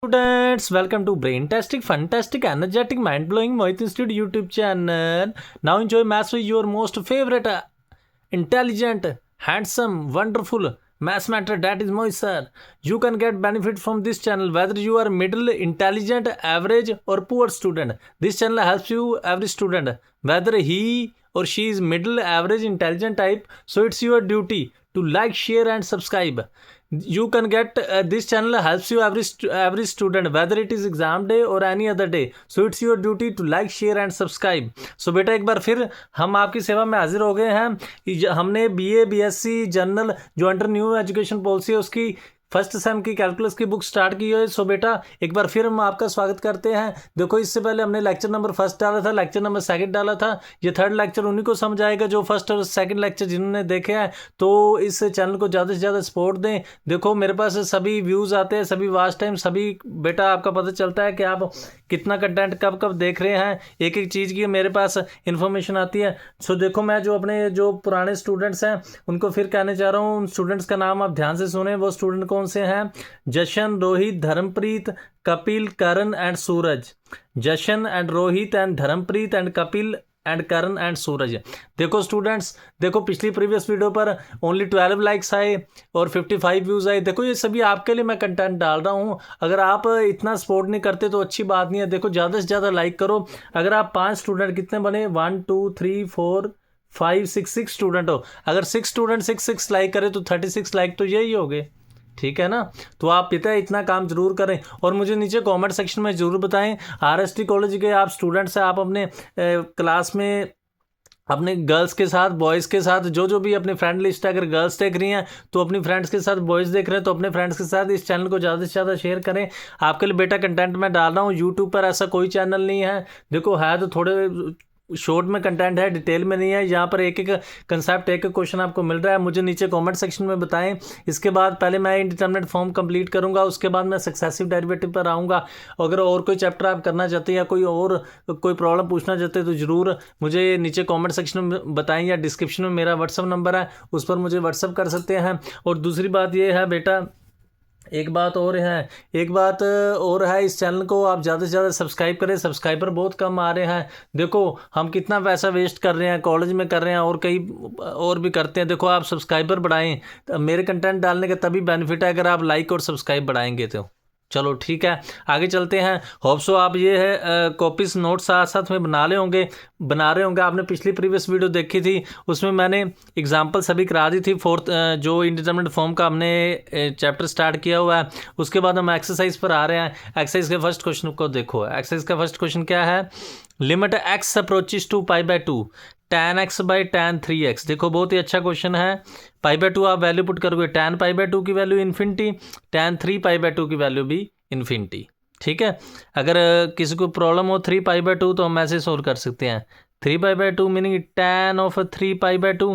Students, welcome to Braintastic, Fantastic, Energetic, Mind-blowing Mohit Institute YouTube channel. Now enjoy maths with your most favorite, intelligent, handsome, wonderful mathematics. That is Mohit sir. You can get benefit from this channel whether you are middle, intelligent, average, or poor student. This channel helps you every student whether he or she is middle, average, intelligent type. So it's your duty to like, share, and subscribe. You can get this channel helps you every student whether it is exam day or any other day. So it's your duty to like, share and subscribe. So बेटा एक बार फिर हम आपकी सेवा में हाजिर हो गए हैं। हमने BA BSc जनरल जो अंडर न्यू एजुकेशन पॉलिसी है उसकी फर्स्ट सेम की कैलकुलस की बुक स्टार्ट की है। सो बेटा एक बार फिर हम आपका स्वागत करते हैं। देखो इससे पहले हमने लेक्चर नंबर फर्स्ट डाला था, लेक्चर नंबर सेकंड डाला था। ये थर्ड लेक्चर उन्हीं को समझ आएगा जो फर्स्ट और सेकंड लेक्चर जिन्होंने देखे हैं। तो इस चैनल को ज़्यादा से ज़्यादा सपोर्ट दें। देखो मेरे पास सभी व्यूज़ आते हैं, सभी वॉच टाइम, सभी बेटा आपका पता चलता है कि आप कितना कंटेंट कब कब देख रहे हैं। एक एक चीज़ की मेरे पास इन्फॉर्मेशन आती है। सो देखो मैं जो अपने जो पुराने स्टूडेंट्स हैं उनको फिर कहने चाह रहा हूँ, उन स्टूडेंट्स का नाम आप ध्यान से सुने। वो स्टूडेंट कौन से हैं? Jashan, Rohit, Dharampreet, Kapil, Karan and Suraj. Jashan and Rohit and Dharampreet and Kapil and Karan and Suraj. देखो स्टूडेंट्स, देखो पिछली प्रीवियस वीडियो पर ओनली 12 लाइक्स आए और 55 व्यूज़ आए। देखो ये सभी आपके लिए मैं कंटेंट डाल रहा हूँ। अगर आप इतना सपोर्ट नहीं करते तो अच्छी बात नहीं है। देखो ज़्यादा से ज़्यादा लाइक करो। अगर आप 5 स्टूडेंट कितने बने, 1 2 3 4 5 6 स्टूडेंट हो, अगर 6 स्टूडेंट 6 लाइक करें तो 36 लाइक तो यही हो गए। ठीक है ना? तो आप पिता इतना काम जरूर करें और मुझे नीचे कमेंट सेक्शन में ज़रूर बताएं। RST कॉलेज के आप स्टूडेंट्स हैं, आप अपने क्लास में अपने गर्ल्स के साथ, बॉयज़ के साथ, जो भी अपनी फ्रेंड लिस्ट है, अगर गर्ल्स देख रही हैं तो अपनी फ्रेंड्स के साथ, बॉयज़ देख रहे हैं तो अपने फ्रेंड्स के साथ इस चैनल को ज़्यादा से ज़्यादा शेयर करें। आपके लिए बेटा कंटेंट मैं डाल रहा हूँ। यूट्यूब पर ऐसा कोई चैनल नहीं है। देखो है तो थोड़े शॉर्ट में कंटेंट है, डिटेल में नहीं है। यहाँ पर एक एक कंसेप्ट, एक एक क्वेश्चन आपको मिल रहा है। मुझे नीचे कमेंट सेक्शन में बताएं। इसके बाद पहले मैं इंडिटरमिनेट फॉर्म कंप्लीट करूँगा, उसके बाद मैं सक्सेसिव डेरिवेटिव पर आऊँगा। अगर और कोई चैप्टर आप करना चाहते हैं या कोई प्रॉब्लम पूछना चाहते हैं तो ज़रूर मुझे नीचे कमेंट सेक्शन में बताएं या डिस्क्रिप्शन में मेरा व्हाट्सअप नंबर है, उस पर मुझे व्हाट्सअप कर सकते हैं। और दूसरी बात ये है बेटा, एक बात और है, इस चैनल को आप ज़्यादा से ज़्यादा सब्सक्राइब करें। सब्सक्राइबर बहुत कम आ रहे हैं। देखो हम कितना पैसा वेस्ट कर रहे हैं, कॉलेज में कर रहे हैं और कई और भी करते हैं। देखो आप सब्सक्राइबर बढ़ाएं, तो मेरे कंटेंट डालने का तभी बेनिफिट है अगर आप लाइक और सब्सक्राइब बढ़ाएंगे तो। चलो ठीक है, आगे चलते हैं। होप सो आप ये है कॉपीज नोट्स साथ साथ में बना रहे होंगे। आपने पिछली प्रीवियस वीडियो देखी थी, उसमें मैंने एग्जांपल सभी करा दी थी। फोर्थ जो इंडिटरमिनेट फॉर्म का हमने चैप्टर स्टार्ट किया हुआ है। उसके बाद हम एक्सरसाइज पर आ रहे हैं। एक्सरसाइज के फर्स्ट क्वेश्चन को देखो। एक्सरसाइज का फर्स्ट क्वेश्चन क्या है? Limit x approaches to π/2 tan x by tan 3x। देखो बहुत ही अच्छा क्वेश्चन है। π/2 आप वैल्यू पुट करोगे, tan π/2 की वैल्यू इन्फिनिटी, tan 3π/2 की वैल्यू भी इन्फिनिटी। ठीक है, अगर किसी को प्रॉब्लम हो 3π/2 तो हम ऐसे सोल्व कर सकते हैं। 3π/2 मीनिंग tan ऑफ 3π/2।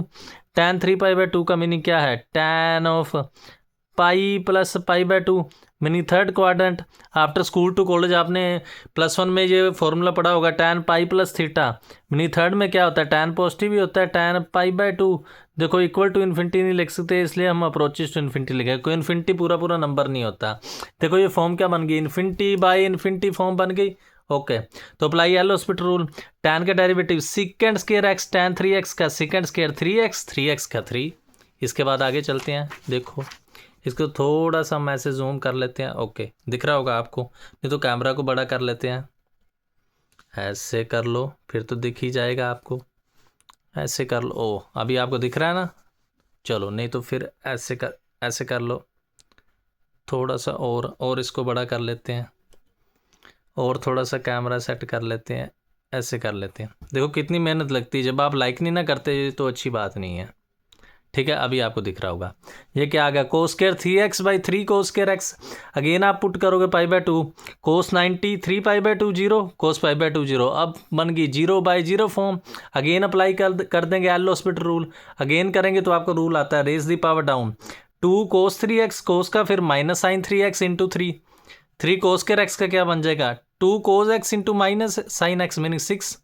tan 3π/2 का मीनिंग क्या है? tan of pi plus π/2 meaning third quadrant. After school to college आपने +1 में ये फॉर्मूला पढ़ा होगा, tan pi plus theta meaning third में क्या होता है? tan पॉजिटिव ही होता है, tan π/2। देखो इक्वल टू इन्फिनिटी नहीं लिख सकते, इसलिए हम अप्रोचेस टू इन्फिनिटी लिखे। कोई इन्फिनिटी पूरा नंबर नहीं होता। देखो ये फॉर्म क्या बन गई? इन्फिनिटी बाई इन्फिनिटी फॉर्म बन गई। ओके, तो अप्लाई एल-हॉस्पिटल रूल। tan का derivative secant square x, tan 3x का सेकंड स्क्वायर 3x का 3। इसके बाद आगे चलते हैं। देखो इसको थोड़ा सा हम ऐसे जूम कर लेते हैं। ओके, दिख रहा होगा आपको, नहीं तो कैमरा को बड़ा कर लेते हैं। ऐसे कर लो, फिर तो दिख ही जाएगा आपको। ऐसे कर लो। ओह, अभी आपको दिख रहा है ना? चलो, नहीं तो फिर ऐसे कर लो थोड़ा सा और इसको बड़ा कर लेते हैं और थोड़ा सा कैमरा सेट कर लेते हैं। ऐसे कर लेते हैं। देखो कितनी मेहनत लगती है, जब आप लाइक नहीं ना करते तो अच्छी बात नहीं है। ठीक है, अभी आपको दिख रहा होगा। ये क्या आ गया? cos square 3x/3 cos square x। Again आप पुट करोगे π/2, cos 90 3π/2 0, cos π/2 0। अब बन गई 0/0 फॉर्म। अगेन अप्लाई कर देंगे एल-हॉस्पिटल रूल। अगेन करेंगे तो आपको रूल आता है raise the power down 2 cos 3x, cos का फिर minus sine 3x into 3 cos square x का क्या बन जाएगा? 2 cos x into minus sine x meaning 6।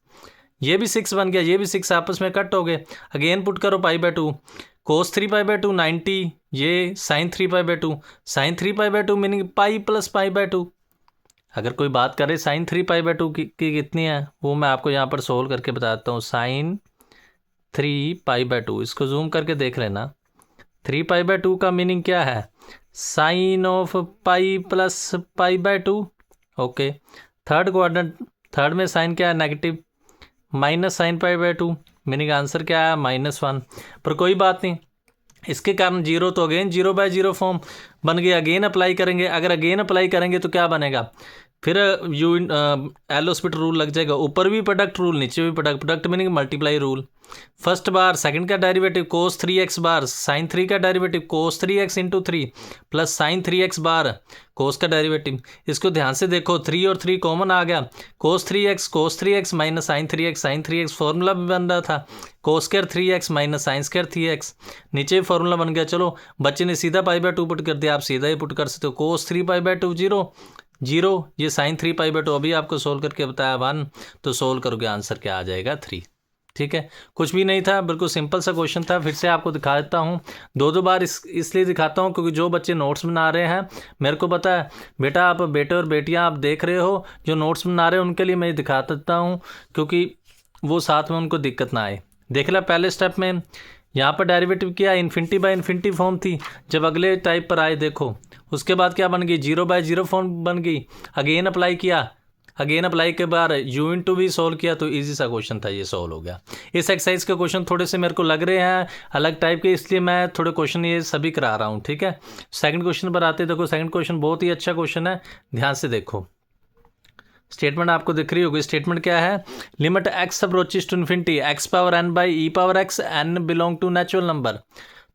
ये भी 6 बन गया, ये भी 6 आपस में कट हो गए। अगेन पुट करो π/2, cos 3π/2 90, ये sin 3π/2 मीनिंग पाई प्लस π/2। अगर कोई बात करे साइन 3π/2 की कितनी है, वो मैं आपको यहाँ पर सोल्व करके बताता हूँ। साइन 3π/2, इसको जूम करके देख लेना। 3π/2 का मीनिंग क्या है? Sine of pi plus π/2। Okay, third quadrant, third में साइन क्या है? Negative, minus sine π/2, meaning answer क्या है? -1। पर कोई बात नहीं, इसके कारण जीरो तो अगेन 0/0 फॉर्म बन गया। अगेन अप्लाई करेंगे, अगर अगेन अप्लाई करेंगे तो क्या बनेगा? फिर एल हॉस्पिटल रूल लग जाएगा। ऊपर भी प्रोडक्ट रूल, नीचे भी product, product meaning multiply rule. First बार सेकंड का डेरिवेटिव cos 3x बार साइन 3 का derivative cos 3x into 3 plus sine 3x बार cos का डेरिवेटिव। इसको ध्यान से देखो, 3 और 3 कॉमन आ गया। cos 3x minus sine 3x formula भी बन रहा था cos square 3x minus sine square 3x, नीचे फॉर्मूला बन गया। चलो बच्चे ने सीधा π/2 पुट कर दिया, आप सीधा ही पुट कर सकते हो। cos 3π/2 0, ये साइन 3π/2 अभी आपको सोल्व करके बताया 1, तो सोल्व करोगे आंसर क्या आ जाएगा? 3। ठीक है, कुछ भी नहीं था, बिल्कुल सिंपल सा क्वेश्चन था। फिर से आपको दिखा देता हूँ, दो बार इसलिए दिखाता हूँ क्योंकि जो बच्चे नोट्स बना रहे हैं, मेरे को पता है बेटा, आप बेटे और बेटियाँ आप देख रहे हो जो नोट्स बना रहे हो, उनके लिए मैं दिखा देता हूँ क्योंकि वो साथ में उनको दिक्कत ना आए। देख ला, पहले स्टेप में यहाँ पर डेरिवेटिव किया, इन्फिनिटी फॉर्म थी। जब अगले टाइप पर आए देखो, उसके बाद क्या बन गई? 0/0 फॉर्म बन गई। अगेन अप्लाई किया, अगेन अप्लाई के बाद u इंटू भी सोल्व किया, तो इजी सा क्वेश्चन था, ये सोल्व हो गया। इस एक्सरसाइज के क्वेश्चन थोड़े से मेरे को लग रहे हैं अलग टाइप के, इसलिए मैं थोड़े क्वेश्चन ये सभी करा रहा हूँ। ठीक है, सेकंड क्वेश्चन पर आते, देखो सेकंड क्वेश्चन बहुत ही अच्छा क्वेश्चन है, ध्यान से देखो। स्टेटमेंट आपको दिख रही होगी। स्टेटमेंट क्या है? Limit x approaches to infinity x⁻n/e⁻x n belong to natural number.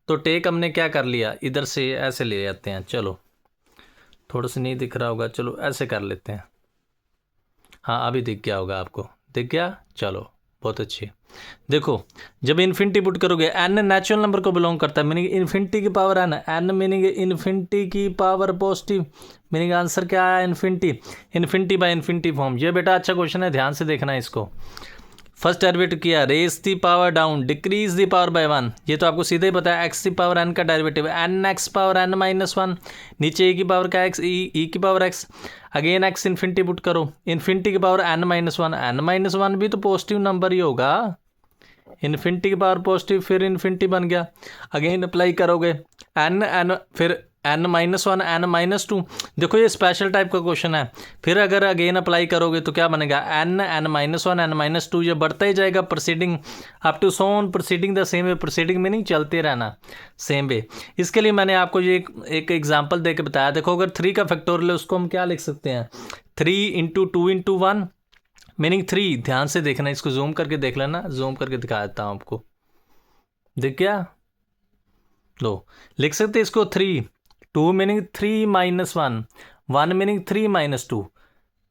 तो टेक हमने क्या कर लिया, इधर से ऐसे ले जाते हैं। चलो थोड़ा सा नहीं दिख रहा होगा, चलो ऐसे कर लेते हैं। हाँ अभी दिख गया होगा आपको, दिख गया? चलो बहुत अच्छी। देखो जब इन्फिनिटी पुट करोगे, n नेचुरल नंबर को बिलोंग करता है, मीनिंग इन्फिनिटी की पावर n मीनिंग इन्फिनिटी की पावर पॉजिटिव, मीनिंग आंसर क्या आया? Infinity by infinity form. ये बेटा अच्छा क्वेश्चन है, ध्यान से देखना है इसको। फर्स्ट डेरिवेटिव किया, raise the power down, decrease the power by 1, ये तो आपको सीधे ही पता है। एक्स दी पावर n का डेरिवेटिव nx⁻n-1, नीचे e की पावर का x, e की power x, again x infinity put करो, इन्फिनिटी की पावर n-1, n-1 भी तो पॉजिटिव नंबर ही होगा, इन्फिनिटी की पावर पॉजिटिव, फिर इन्फिनिटी बन गया। अगेन अप्लाई करोगे n फिर n-1 n-2, देखो ये स्पेशल टाइप का क्वेश्चन है। फिर अगर अगेन अप्लाई करोगे तो क्या बनेगा? n-1 n-2, ये बढ़ता ही जाएगा proceeding up to so on proceeding the same way, proceeding meaning चलते रहना सेम वे। इसके लिए मैंने आपको ये एक एग्जाम्पल दे के बताया। देखो अगर 3 का फैक्टोरियल है, उसको हम क्या लिख सकते हैं? 3 × 2 × 1 मीनिंग 3। ध्यान से देखना, इसको जूम करके देख लेना, जूम करके दिखा देता हूँ आपको, दिख गया? लो लिख सकते इसको 3, 2 मीनिंग 3 - 1, 1 मीनिंग 3 - 2।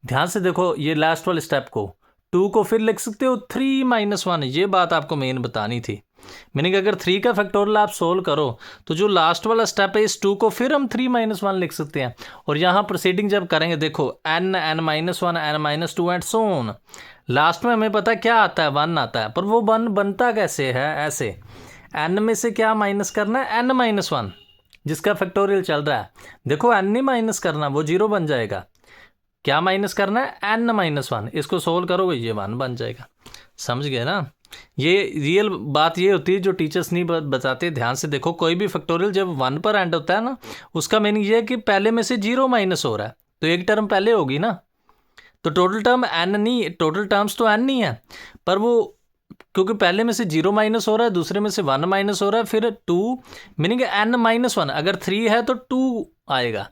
ध्यान से देखो ये लास्ट वाले स्टेप को, 2 को फिर लिख सकते हो 3 - 1, ये बात आपको मेन बतानी थी। मीनिंग अगर 3 का फैक्टोरियल आप सोल्व करो तो जो लास्ट वाला स्टेप है, इस 2 को फिर हम 3 - 1 लिख सकते हैं। और यहाँ प्रोसीडिंग जब करेंगे, देखो n n-1 n-2 and so on, last में हमें पता क्या आता है? 1 आता है। पर वो 1 बनता कैसे है? ऐसे n में से क्या माइनस करना है? n-1, जिसका फैक्टोरियल चल रहा है। देखो n नहीं माइनस करना, वो 0 बन जाएगा। क्या माइनस करना है? n-1, इसको सोल्व करोगे ये 1 बन जाएगा। समझ गए ना? ये रियल बात ये होती है जो टीचर्स नहीं बताते। ध्यान से देखो, कोई भी फैक्टोरियल जब 1 पर एंड होता है ना, उसका मीनिंग ये है कि पहले में से 0 माइनस हो रहा है, तो एक टर्म पहले होगी ना। तो टोटल टर्म n नहीं, टोटल टर्म्स तो n नहीं है, पर वो क्योंकि पहले में से 0 माइनस हो रहा है, दूसरे में से 1 माइनस हो रहा है, फिर 2 मीनिंग n-1। अगर 3 है तो 2 आएगा,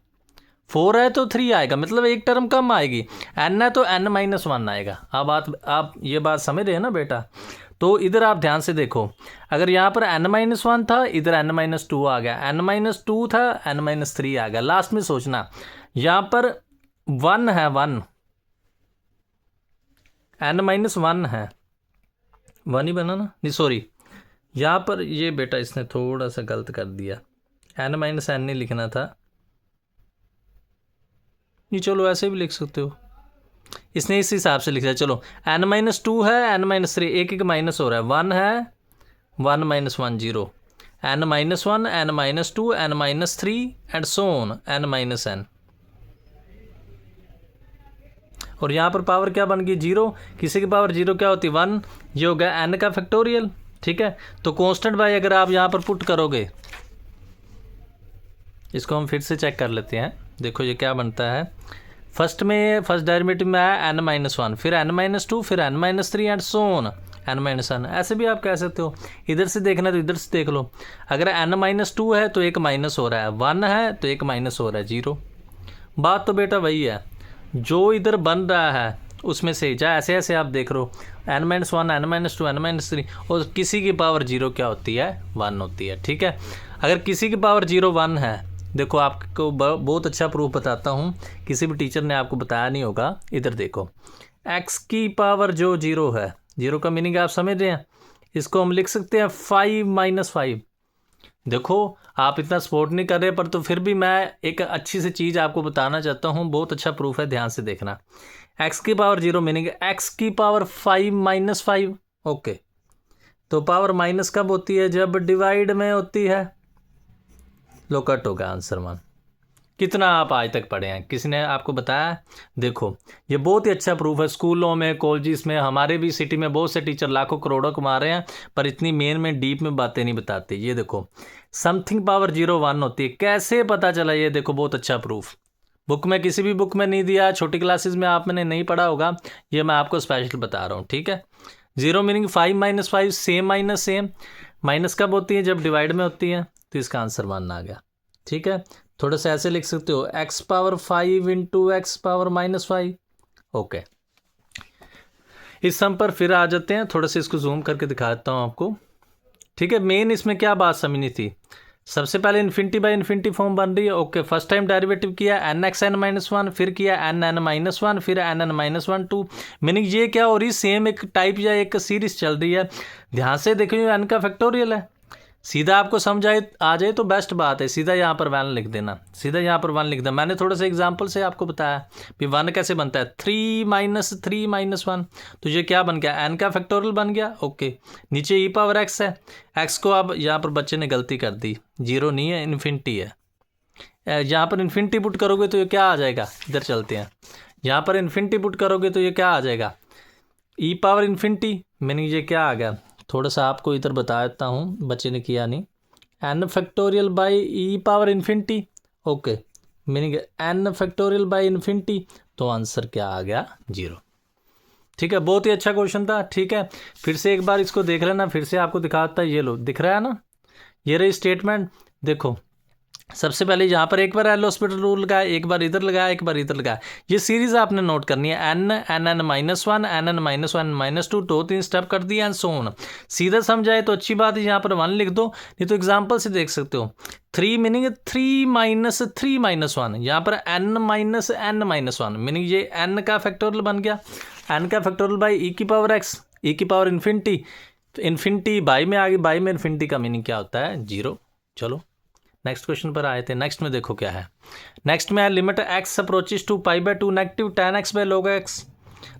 4 है तो 3 आएगा, मतलब एक टर्म कम आएगी। n है तो n-1 आएगा। अब आप ये बात समझ रहे हैं ना बेटा? तो इधर आप ध्यान से देखो, अगर यहाँ पर n-1 था, इधर n-2 आ गया, n-2 था, n-3 आ गया। लास्ट में सोचना, यहाँ पर 1 है, 1 n-1 है, 1 ही बना ना? नहीं सॉरी, यहाँ पर ये बेटा इसने थोड़ा सा गलत कर दिया, n - n नहीं लिखना था। नहीं चलो ऐसे भी लिख सकते हो, इसने इस हिसाब से लिखा है। चलो n-2 है, n-3, एक माइनस हो रहा है, 1 है, 1 - 1 0, n-1 n-2 n-3 and so on n - n। और यहाँ पर पावर क्या बन गई 0, किसी की पावर 0 क्या होती है 1, ये हो गया n का फैक्टोरियल। ठीक है, तो कांस्टेंट बाय अगर आप यहाँ पर पुट करोगे, इसको हम फिर से चेक कर लेते हैं। देखो ये क्या बनता है, फर्स्ट डेरिवेटिव में आया n-1, फिर n-2, फिर n-3 and so on n-1। ऐसे भी आप कह सकते हो, इधर से देखना है तो इधर से देख लो। अगर n-2 है तो एक माइनस हो रहा है, 1 है तो एक माइनस हो रहा है 0। बात तो बेटा वही है, जो इधर बन रहा है उसमें से चाहे ऐसे ऐसे आप देख रहे हो n-1, n-2, n-3, और किसी की पावर 0 क्या होती है 1 होती है। ठीक है, अगर किसी की पावर 0 1 है, देखो आपको बहुत अच्छा प्रूफ बताता हूँ, किसी भी टीचर ने आपको बताया नहीं होगा। इधर देखो, x की पावर जो 0 है, 0 का मीनिंग आप समझ रहे हैं, इसको हम लिख सकते हैं 5 - 5। देखो आप इतना सपोर्ट नहीं कर रहे, पर तो फिर भी मैं एक अच्छी सी चीज़ आपको बताना चाहता हूँ, बहुत अच्छा प्रूफ है, ध्यान से देखना। x की पावर 0 मीनिंग x की पावर 5 - 5। ओके, तो पावर माइनस कब होती है, जब डिवाइड में होती है। लो कट होगा आंसर 1। कितना आप आज तक पढ़े हैं, किसी ने आपको बताया? देखो ये बहुत ही अच्छा प्रूफ है, स्कूलों में कॉलेजेस में, हमारे भी सिटी में बहुत से टीचर लाखों करोड़ों कमा रहे हैं, पर इतनी मेन में डीप में बातें नहीं बताते। ये देखो समथिंग पावर 0 1 होती है, कैसे पता चला? ये देखो बहुत अच्छा प्रूफ, बुक में किसी भी बुक में नहीं दिया, छोटी क्लासेस में आपने नहीं पढ़ा होगा, ये मैं आपको स्पेशल बता रहा हूँ। ठीक है, 0 meaning 5 - 5, same minus same. Minus कब होती है, जब डिवाइड में होती है, तो इसका आंसर 1 आ गया। ठीक है, थोड़ा सा ऐसे लिख सकते हो x power 5 × x power -5। Okay, इस सम पर फिर आ जाते हैं, थोड़ा सा इसको जूम करके दिखा देता हूँ आपको। ठीक है, मेन इसमें क्या बात समझनी थी, सबसे पहले इन्फिनिटी बाय इन्फिनिटी फॉर्म बन रही है। ओके, फर्स्ट टाइम डेरिवेटिव किया n(x(n-1), फिर किया n(n-1), फिर n(n-1 2), मीनिंग ये क्या हो रही, सेम एक टाइप या एक सीरीज चल रही है। ध्यान से देखिए, n का फैक्टोरियल है, सीधा आपको समझ आ जाए तो बेस्ट बात है, सीधा यहाँ पर 1 लिख देना, सीधा यहाँ पर 1 लिख देना। मैंने थोड़ा सा एग्जांपल से आपको बताया कि 1 कैसे बनता है, 3 - 3 - 1, तो ये क्या बन गया, n का फैक्टोरियल बन गया। ओके, नीचे e पावर x है, x को अब यहाँ पर बच्चे ने गलती कर दी, 0 नहीं है, इन्फिनिटी है। यहाँ पर इन्फिनिटी पुट करोगे तो ये क्या आ जाएगा, इधर चलते हैं, यहाँ पर इन्फिनिटी पुट करोगे तो ये क्या आ जाएगा, e पावर इन्फिनिटी, मीनिंग ये क्या आ गया, थोड़ा सा आपको इधर बता देता हूँ, बच्चे ने किया नहीं, n factorial by e power infinity. Okay, meaning n factorial by infinity, तो आंसर क्या आ गया 0। ठीक है, बहुत ही अच्छा क्वेश्चन था। ठीक है, फिर से एक बार इसको देख लेना, फिर से आपको दिखाता है, ये लो दिख रहा है ना, ये रही स्टेटमेंट। देखो सबसे पहले यहाँ पर एक बार एल हॉस्पिटल रूल लगाया, एक बार इधर लगाया, एक बार इधर लगाया, ये सीरीज आपने नोट करनी है, n(n-1), n(n-1) -2, 2-3 स्टेप कर दिया एंड सो ऑन। सीधा समझाए तो अच्छी बात है, यहाँ पर 1 लिख दो, नहीं तो एग्जांपल से देख सकते हो। 3 मीनिंग 3 - 3 - 1, यहाँ पर n-n-1 मीनिंग ये n का फैक्टोरियल बन गया, n का फैक्टोरियल बाई ई की पावर x, ई की पावर इन्फिनिटी, इन्फिनिटी बाई में आ गई, बाई में इन्फिनिटी का मीनिंग क्या होता है 0। चलो नेक्स्ट क्वेश्चन पर आए थे, नेक्स्ट में देखो क्या है, नेक्स्ट में है limit x approaches to π/2 negative tan x by log x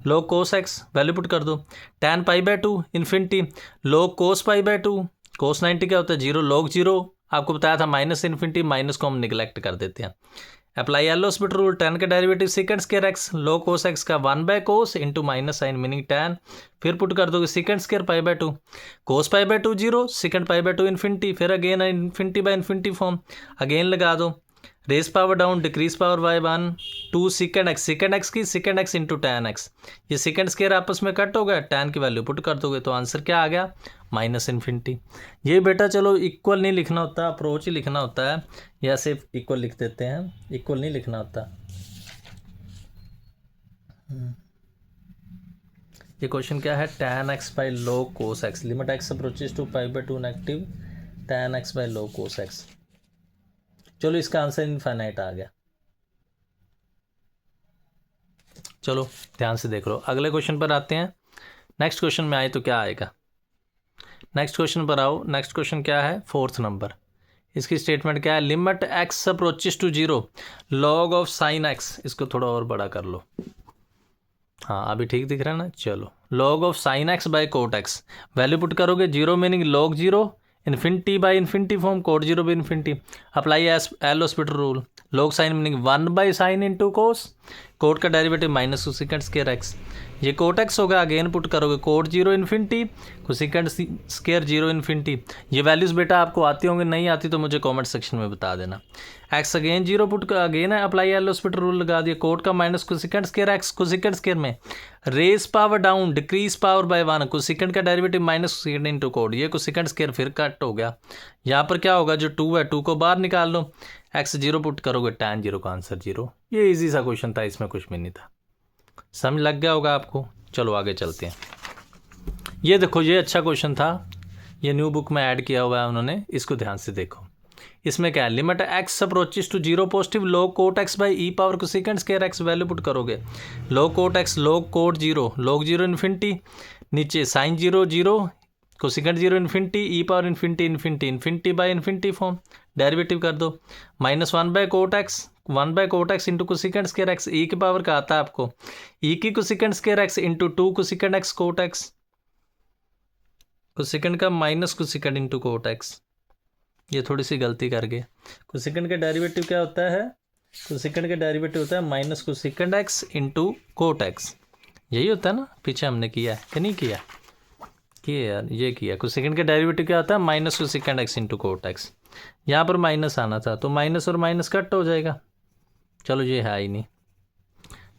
log cos x, value put कर दो, tan π/2 infinity log cos π/2, cos 90 क्या होता है 0, log 0 आपको बताया था माइनस इन्फिनिटी, माइनस को हम निगलेक्ट कर देते हैं। Apply L hospital rule, tan का derivative secant square x, log cos x का 1/cos into minus sine meaning tan, फिर पुट कर दोगे secant square π/2, cos π/2 0, secant π/2 infinity, फिर again infinity by infinity form, again लगा दो, raise power down, decrease power by 1 2 secant x की secant x into tan x, ये secant square आपस में कट हो गया, tan की वैल्यू पुट कर दोगे तो आंसर क्या आ गया माइनस इन्फिनिटी। ये बेटा चलो इक्वल नहीं लिखना होता, अप्रोच ही लिखना होता है, या सिर्फ इक्वल लिख देते हैं, इक्वल नहीं लिखना होता। ये क्वेश्चन क्या है, tan x by log cos x, limit x approaches to π/2 negative tan x by log cos x। चलो इसका आंसर इनफाइनाइट आ गया। चलो ध्यान से देख लो, अगले क्वेश्चन पर आते हैं। नेक्स्ट क्वेश्चन में आए तो क्या आएगा, नेक्स्ट क्वेश्चन पर आओ। नेक्स्ट क्वेश्चन क्या है, 4th नंबर, इसकी स्टेटमेंट क्या है, limit x approaches to 0 log of sine x, इसको थोड़ा और बड़ा कर लो, हाँ अभी ठीक दिख रहा है ना। चलो log of sine x by cot x, value put करोगे, 0 meaning log 0, infinity by infinity form, cot 0 by infinity, apply L hospital rule, log sine meaning 1 by sine into cos, cot का derivative minus cosecant square x, ये cot x होगा, again put करोगे cot 0 infinity cosecant square 0 infinity. ये values बेटा आपको आती होंगी, नहीं आती तो मुझे कमेंट सेक्शन में बता देना। एक्स अगेन 0 पुट कर, again apply L hospital rule लगा दिया, कोट का minus cosecant square x, cosecant square में raise power down decrease power by 1, cosecant का derivative minus cosecant into cot, ये कोसेकेंट स्क्वायर फिर कट हो गया। यहाँ पर क्या होगा, जो 2 है 2 को बाहर निकाल लो, एक्स 0 पुट करोगे tan 0 का आंसर 0। ये इजी सा क्वेश्चन था, इसमें कुछ भी नहीं था, समझ लग गया होगा आपको। चलो आगे चलते हैं। ये देखो ये अच्छा क्वेश्चन था, ये न्यू बुक में ऐड किया हुआ है उन्होंने, इसको ध्यान से देखो। इसमें क्या है, limit x approaches to 0 positive log cot x by e power cosecant square x, value put करोगे log cot x log cot 0 log 0 infinity, नीचे sine 0 0 cosecant 0 infinity e power infinity infinity infinity by infinity form, derivative कर दो minus 1 by cot x into cosecant square x, e की power का आता है आपको e की cosecant square x into 2 cosecant x cot x, cosecant का minus cosecant into cot x, ये थोड़ी सी गलती कर गए। कोसेकेंट का डेरिवेटिव क्या होता है, कोसेकेंट का डेरिवेटिव होता है minus cosecant x into cot x, यही होता है ना, पीछे हमने किया है कि नहीं किया यार, ये किया। कोसेकेंट का डेरिवेटिव क्या होता है, minus cosecant x into cot x, यहाँ पर माइनस आना था तो माइनस और माइनस कट हो जाएगा, चलो ये है ही नहीं,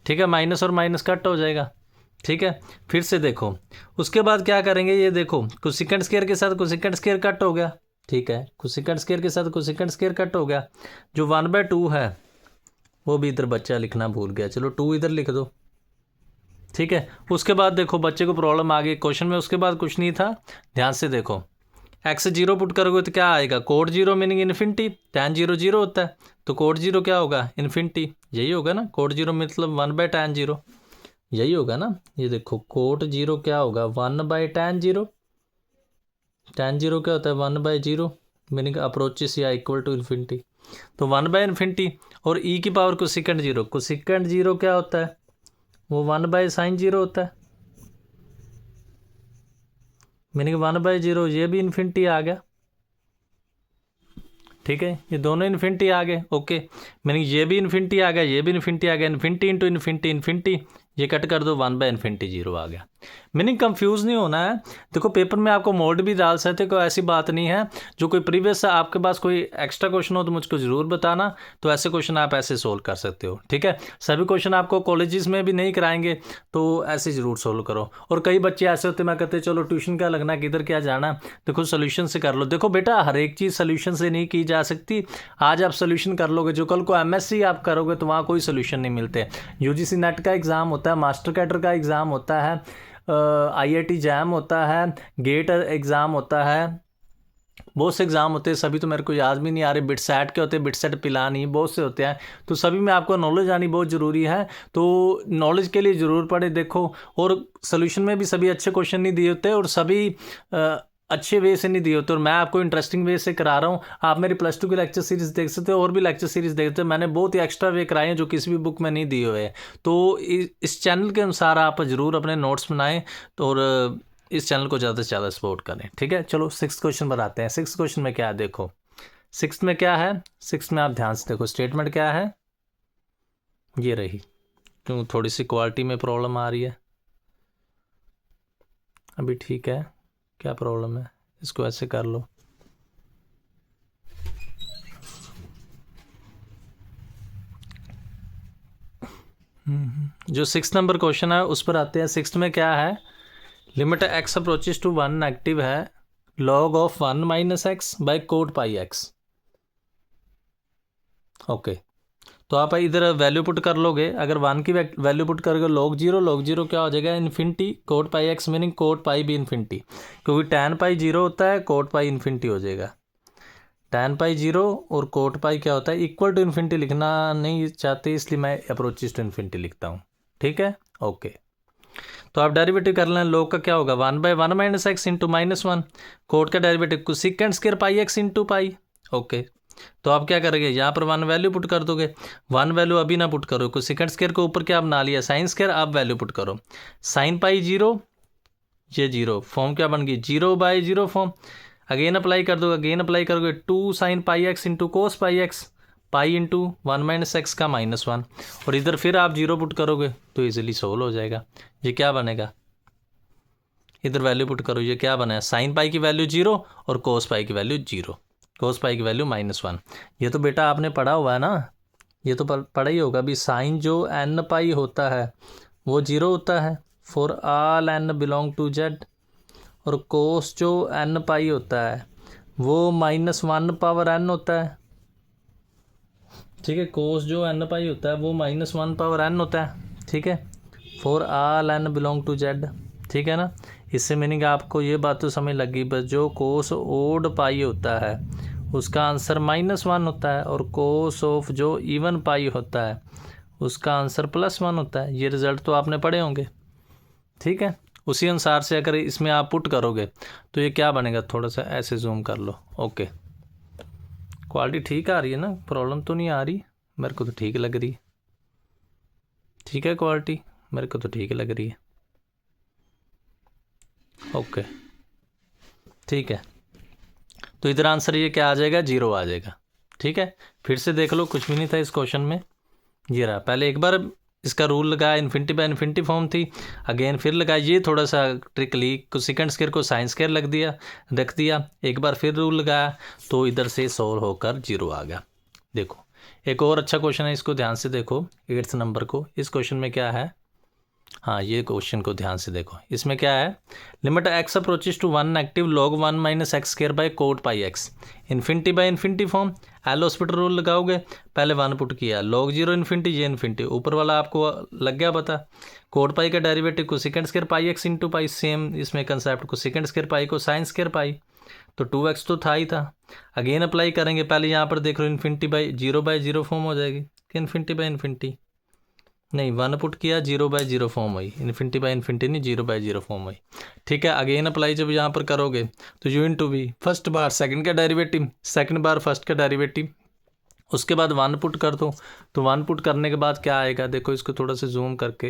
ठीक है, माइनस और माइनस कट हो जाएगा, ठीक है। फिर से देखो उसके बाद क्या करेंगे, ये देखो कोसेकेंट स्क्वायर के साथ कोसेकेंट स्क्वायर कट हो गया, ठीक है, कोसेकेंट स्क्वायर के साथ कोसेकेंट स्क्वायर कट हो गया, जो 1/2 है वो भी इधर बच्चा लिखना भूल गया, चलो 2 इधर लिख दो, ठीक है। उसके बाद देखो बच्चे को प्रॉब्लम आ गई क्वेश्चन में, उसके बाद कुछ नहीं था, ध्यान से देखो एक्स 0 पुट करोगे तो क्या आएगा, कोट 0 मीनिंग इन्फिनिटी, tan 0 0 होता है तो कोट 0 क्या होगा, इन्फिनिटी, यही होगा ना, कोट 0 मतलब 1/tan 0, यही होगा ना। ये देखो कोट 0 क्या होगा, 1/tan 0, tan 0 क्या होता है 1/0 मीनिंग अप्रोचेस या इक्वल टू इन्फिनिटी, तो 1/इन्फिनिटी और ई की पावर कोसेकेंट 0, कोसेकेंट 0 क्या होता है, वो 1/sin 0 होता है, मीनिंग 1/0, ये भी इन्फिनिटी आ गया, ठीक है, ये दोनों इन्फिनिटी आ गए, ओके, मीनिंग ये भी इन्फिनिटी आ गया, ये भी इन्फिनिटी आ गया, इन्फिनिटी इंटू इन्फिनिटी इन्फिनिटी, ये कट कर दो 1/इन्फिनिटी 0 आ गया। मीनिंग कंफ्यूज नहीं होना है, देखो पेपर में आपको मोड भी डाल सकते, कोई ऐसी बात नहीं है। जो कोई प्रीवियस आपके पास कोई एक्स्ट्रा क्वेश्चन हो तो मुझको ज़रूर बताना, तो ऐसे क्वेश्चन आप ऐसे सोल्व कर सकते हो, ठीक है। सभी क्वेश्चन आपको कॉलेजेस में भी नहीं कराएंगे तो ऐसे ज़रूर सोल्व करो। और कई बच्चे ऐसे होते मैं कहते चलो ट्यूशन क्या लगना, किधर क्या जाना, देखो सोल्यूशन से कर लो। देखो बेटा हर एक चीज़ सोल्यूशन से नहीं की जा सकती, आज आप सोल्यूशन कर लोगे, जो कल को MSc आप करोगे तो वहाँ कोई सोल्यूशन नहीं मिलते। UGC नेट का एग्ज़ाम होता है, मास्टर कैडर का एग्ज़ाम होता है, IIT जैम होता है, गेट एग्ज़ाम होता है, बहुत से एग्ज़ाम होते हैं, सभी तो मेरे को याद भी नहीं आ रहे, बिटसेट के होते हैं, बिटसेट पिलानी, बहुत से होते हैं, तो सभी में आपको नॉलेज आनी बहुत ज़रूरी है, तो नॉलेज के लिए ज़रूर पढ़े देखो। और सोल्यूशन में भी सभी अच्छे क्वेश्चन नहीं दिए होते और सभी अच्छे वे से नहीं दिए होते, और मैं आपको इंटरेस्टिंग वे से करा रहा हूँ। आप मेरी +2 की लेक्चर सीरीज़ देख सकते हो, और भी लेक्चर सीरीज़ देखते हो, मैंने बहुत ही एक्स्ट्रा वे कराए हैं जो किसी भी बुक में नहीं दिए हुए हैं। तो इस चैनल के अनुसार आप ज़रूर अपने नोट्स बनाएं और इस चैनल को ज़्यादा से ज़्यादा सपोर्ट करें, ठीक है। चलो 6th क्वेश्चन पर आते हैं। 6th क्वेश्चन में क्या है, देखो 6th में क्या है, 6th में आप ध्यान से देखो, स्टेटमेंट क्या है, ये रही, क्यों थोड़ी सी क्वालिटी में प्रॉब्लम आ रही है, अभी ठीक है, क्या प्रॉब्लम है, इसको ऐसे कर लो, जो 6th नंबर क्वेश्चन है उस पर आते हैं। 6th में क्या है, limit x approaches to 1 negative है, log of 1 minus x by cot pi x, okay. तो आप इधर वैल्यू पुट कर लोगे, अगर 1 की वैल्यू पुट करोगे log 0 क्या हो जाएगा, infinity coat pi x meaning coat पाई भी इन्फिनिटी, क्योंकि tan पाई 0 होता है, कोट पाई इन्फिनिटी हो जाएगा, tan पाई 0 और कोट पाई क्या होता है, इक्वल टू इन्फिनिटी लिखना नहीं चाहते इसलिए मैं अप्रोचेस टू इन्फिनिटी लिखता हूँ, ठीक है, ओके। तो आप डेरिवेटिव कर लें, log का क्या होगा 1/1 माइनस एक्स इंटू -1, कोट का derivative cosecant square pi x into pi, okay. तो आप क्या करेंगे, यहाँ पर 1 वैल्यू पुट कर दोगे, 1 वैल्यू अभी ना पुट करो, कोसेकेंट स्क्वायर को ऊपर क्या बना लिया साइन स्क्वायर, आप वैल्यू पुट करो, साइन पाई 0, ये 0, फॉर्म क्या बन गई 0/0 फॉर्म, अगेन अप्लाई कर दो, अगेन अप्लाई करोगे 2 sine pi x into cos pi x, pi into 1 - x का -1, और इधर फिर आप 0 पुट करोगे तो इजीली सोल्व हो जाएगा। ये क्या बनेगा, इधर वैल्यू पुट करो, ये क्या बना है, साइन पाई की वैल्यू 0 और कोस पाई की वैल्यू 0, कोस पाई की वैल्यू -1। ये तो बेटा आपने पढ़ा हुआ है ना, ये तो पढ़ा ही होगा भी। साइन जो n पाई होता है वो 0 होता है for all n belong to z, और कोस जो n पाई होता है वो -1 पावर n होता है। ठीक है, कोस जो n पाई होता है वो -1 पावर n होता है। ठीक है, for all n belong to z। ठीक है ना, इससे मीनिंग आपको ये बात तो समझ लगी, बस जो कोस ओड पाई होता है उसका आंसर -1 होता है, और कोस ऑफ जो इवन पाई होता है उसका आंसर +1 होता है। ये रिज़ल्ट तो आपने पढ़े होंगे। ठीक है, उसी अनुसार से अगर इसमें आप पुट करोगे तो ये क्या बनेगा, थोड़ा सा ऐसे जूम कर लो। ओके, क्वालिटी ठीक आ रही है ना, प्रॉब्लम तो नहीं आ रही, मेरे को तो ठीक लग रही है। ठीक है, क्वालिटी मेरे को तो ठीक लग रही है। ओके ठीक है, तो इधर आंसर ये क्या आ जाएगा, 0 आ जाएगा। ठीक है, फिर से देख लो, कुछ भी नहीं था इस क्वेश्चन में, ये रहा। पहले एक बार इसका रूल लगाया, इन्फिनिटी बाय इन्फिनिटी फॉर्म थी, अगेन फिर लगाया, ये थोड़ा सा ट्रिकली कोसेकेंट स्क्वायर को साइन स्क्वायर रख दिया, एक बार फिर रूल लगाया तो इधर से सोल्व होकर 0 आ गया। देखो एक और अच्छा क्वेश्चन है, इसको ध्यान से देखो, 8th नंबर को। इस क्वेश्चन में क्या है, हाँ ये क्वेश्चन को ध्यान से देखो, इसमें क्या है, limit x approaches to 1 negative log 1 - x square by cot pi x, infinity by infinity form. L hospital rule लगाओगे, पहले 1 पुट किया, log 0 इन्फिनिटी, ये इन्फिनिटी, ऊपर वाला आपको लग गया पता। कोट पाई का डेरिवेटिव को second square pi x into pi, same इसमें कंसेप्ट को सेकेंड स्क्वायर पाई को साइन स्क्वायर पाई, तो 2x तो था ही था। अगेन अप्लाई करेंगे, पहले यहाँ पर देख लो इन्फिनिटी बाई 0 फॉर्म हो जाएगी, इन्फिनिटी बाई इन्फिनिटी नहीं, 1 पुट किया 0/0 फॉर्म हुई, इन्फिनिटी बाई इन्फिनिटी नहीं 0/0 फॉर्म हुई। ठीक है, अगेन अप्लाई जब यहाँ पर करोगे तो u इंटू वी, फर्स्ट बार सेकंड का डेरिवेटिव, सेकंड बार फर्स्ट का डेरिवेटिव, उसके बाद 1 पुट कर दो, तो 1 पुट करने के बाद क्या आएगा, देखो इसको थोड़ा सा जूम करके,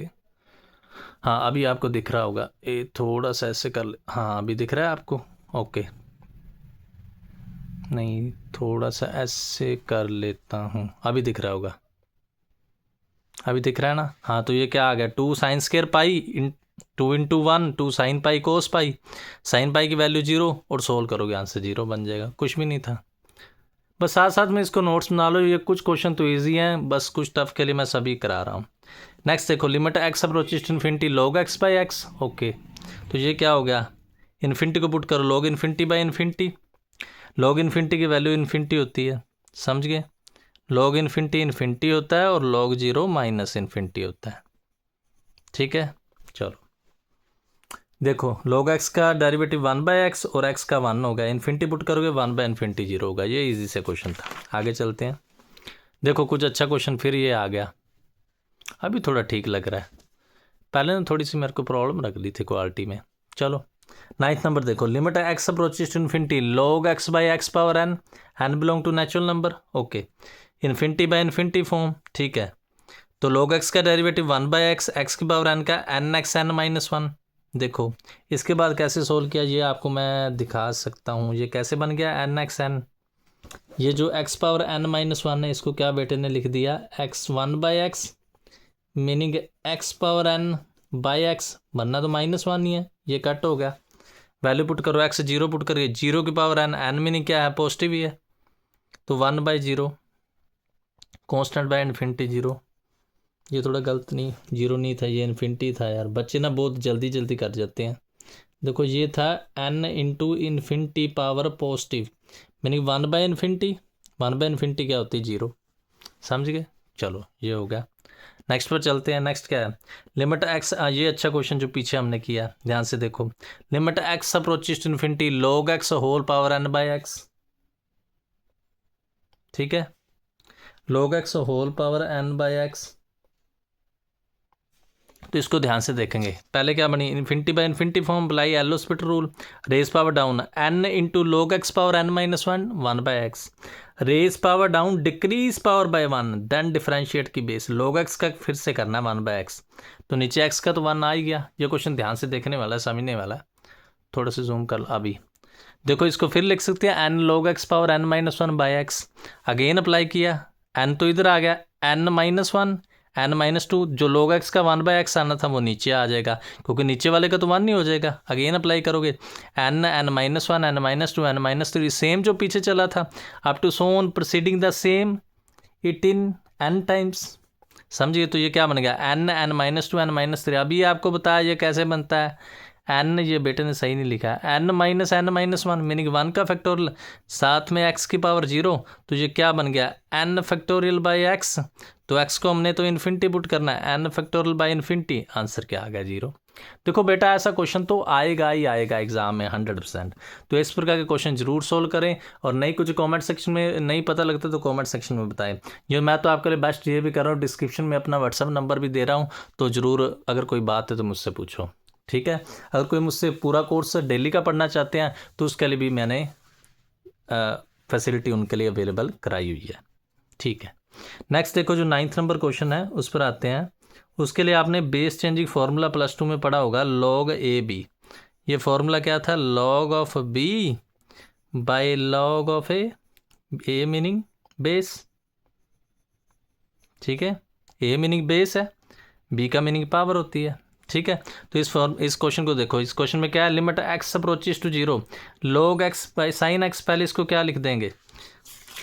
हाँ अभी आपको दिख रहा होगा, ये थोड़ा सा ऐसे कर ले, हाँ अभी दिख रहा है आपको। ओके, नहीं थोड़ा सा ऐसे कर लेता हूँ, अभी दिख रहा होगा, अभी दिख रहा है ना। हाँ तो ये क्या आ गया, 2 sine square pi 2 into 1, 2 sine pi cos pi, sine pi की वैल्यू 0, और सोल्व करोगे आंसर 0 बन जाएगा, कुछ भी नहीं था। बस साथ साथ में इसको नोट्स बना लो, ये कुछ क्वेश्चन तो ईजी हैं, बस कुछ टफ के लिए मैं सभी करा रहा हूँ। नेक्स्ट देखो, limit x approaches to infinity log x by x. Okay, तो ये क्या हो गया, इन्फिनिटी को पुट करो, log infinity by infinity, log infinity की वैल्यू इन्फिनिटी होती है, समझ गए, log इन्फिनिटी इन्फिनिटी होता है और log 0 माइनस इन्फिनिटी होता है। ठीक है, चलो देखो, log x का डेरिवेटिव 1/x और x का 1 होगा, इन्फिनिटी पुट करोगे 1/इन्फिनिटी 0 होगा। ये इजी से क्वेश्चन था, आगे चलते हैं। देखो कुछ अच्छा क्वेश्चन फिर ये आ गया, अभी थोड़ा ठीक लग रहा है, पहले ना थोड़ी सी मेरे को प्रॉब्लम लग रही थी क्वालिटी में। चलो 9th नंबर देखो, limit x approaches to infinity log x by x power n, n belong to natural number. Okay, infinity by infinity form. ठीक है, तो log x का डेरिवेटिव 1/x, x की पावर n का n(x(n-1)। देखो इसके बाद कैसे सोल्व किया, ये आपको मैं दिखा सकता हूँ, ये कैसे बन गया n(x(n), ये जो x पावर n-1 है इसको क्या बेटे ने लिख दिया x1/x, meaning x power n by x, बनना तो -1 ही है, ये कट हो गया, वैल्यू पुट करो, x 0 पुट करिए, 0 की पावर n मीनिंग क्या है, पॉजिटिव ही है, तो 1/0, कॉन्स्टेंट बाय इन्फिनिटी 0, ये थोड़ा गलत नहीं, 0 नहीं था, ये इन्फिनिटी था यार, बच्चे ना बहुत जल्दी कर जाते हैं। देखो ये था n into infinity power positive, meaning one by infinity, one by infinity क्या होती है 0, समझ गए। चलो ये हो गया, नेक्स्ट पर चलते हैं। नेक्स्ट क्या है, लिमिट x, ये अच्छा क्वेश्चन जो पीछे हमने किया, ध्यान से देखो, limit x approaches to infinity log x whole power n/x। ठीक है, log x whole power n/x, तो इसको ध्यान से देखेंगे। पहले क्या बनी, infinity by infinity form, apply L hospital rule, raise power down n into log x power n-1 1/x, raise power down decrease power by 1, then differentiate की base, log x का फिर से करना है 1/x, तो नीचे x का तो 1 आ ही गया। ये क्वेश्चन ध्यान से देखने वाला है, समझने वाला है, थोड़ा सा जूम कर अभी देखो, इसको फिर लिख सकते हैं n log x power n-1/x, again apply किया, एन तो इधर आ गया, n-1 n-2, जो log x का 1/x आना था वो नीचे आ जाएगा, क्योंकि नीचे वाले का तो 1 नहीं हो जाएगा। अगेन अप्लाई करोगे n n-1 n-2 n-3 same जो पीछे चला था, up to so on proceeding the same it in n times. समझिए, तो ये क्या बन गया n n-2 n-3। अभी ये आपको बताया ये कैसे बनता है। n, ये बेटे ने सही नहीं लिखा है, n-1 मीनिंग 1 का फैक्टोरियल, साथ में x की पावर 0, तो ये क्या बन गया n फैक्टोरियल बाई x। तो x को हमने तो इन्फिनिटी पुट करना है, n factorial by infinity, answer क्या आ गया 0। देखो बेटा, ऐसा क्वेश्चन तो आएगा ही आएगा एग्जाम में 100%। तो इस प्रकार के क्वेश्चन जरूर सोल्व करें, और नहीं कुछ कमेंट सेक्शन में नहीं पता लगता तो कमेंट सेक्शन में बताएं। ये मैं तो आपके लिए बेस्ट ये भी कर रहा हूँ, डिस्क्रिप्शन में अपना व्हाट्सअप नंबर भी दे रहा हूँ, तो ज़रूर अगर कोई बात है तो मुझसे पूछो, ठीक है। अगर कोई मुझसे पूरा कोर्स डेली का पढ़ना चाहते हैं तो उसके लिए भी मैंने फैसिलिटी उनके लिए अवेलेबल कराई हुई है, ठीक है। नेक्स्ट देखो, जो 9th नंबर क्वेश्चन है उस पर आते हैं। उसके लिए आपने बेस चेंजिंग फार्मूला +2 में पढ़ा होगा, log AB। ये फार्मूला क्या था, log of B by log of A meaning base, ठीक है। A मीनिंग बेस है, B का मीनिंग पावर होती है, ठीक है। तो इस क्वेश्चन को देखो, इस क्वेश्चन में क्या है, limit x approaches to 0 log x by sine x। पहले इसको क्या लिख देंगे,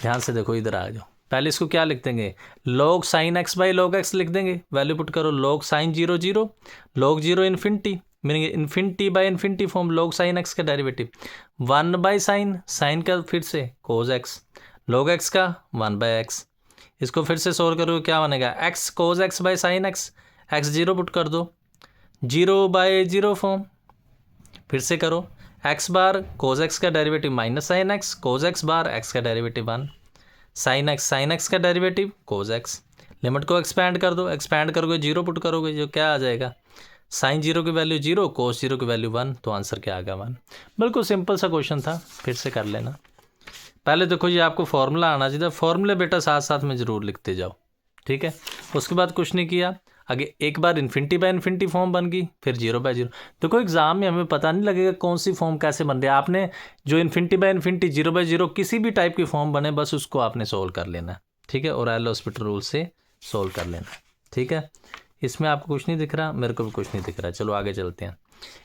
ध्यान से देखो, इधर आ जाओ, पहले इसको क्या लिख देंगे, log sine x by log x लिख देंगे। वैल्यू पुट करो, log sine 0 0, log 0 infinity, meaning infinity by infinity form, log sine x का डेरिवेटिव 1 बाई साइन का फिर से cos x, log x का 1/x। इसको फिर से सोल्व करो, क्या बनेगा, x cos x by sine x, x 0 put कर दो, 0/0 फॉर्म। फिर से करो, x बार cos x का derivative minus sine x, cos x बार x का डेरिवेटिव 1, साइन x का डेरिवेटिव cos x। लिमिट को एक्सपैंड कर दो, एक्सपैंड करोगे 0 पुट करोगे, जो क्या आ जाएगा, साइन 0 की वैल्यू 0, cos 0 की वैल्यू 1, तो आंसर क्या आ गया 1। बिल्कुल सिंपल सा क्वेश्चन था, फिर से कर लेना। पहले देखो, ये आपको फार्मूला आना चाहिए, फार्मूले बेटा साथ साथ में ज़रूर लिखते जाओ, ठीक है। उसके बाद कुछ नहीं किया, आगे एक बार इन्फिनिटी बाय इन्फिनिटी फॉर्म बन गई, फिर 0/0। देखो एग्जाम में हमें पता नहीं लगेगा कौन सी फॉर्म कैसे बन रही है, आपने जो इन्फिनिटी बाय इन्फिनिटी 0/0 किसी भी टाइप की फॉर्म बने, बस उसको आपने सोल्व कर लेना है, ठीक है, और एल हॉस्पिटल रूल से सोल्व कर लेना, ठीक है। इसमें आपको कुछ नहीं दिख रहा, मेरे को भी कुछ नहीं दिख रहा, चलो आगे चलते हैं।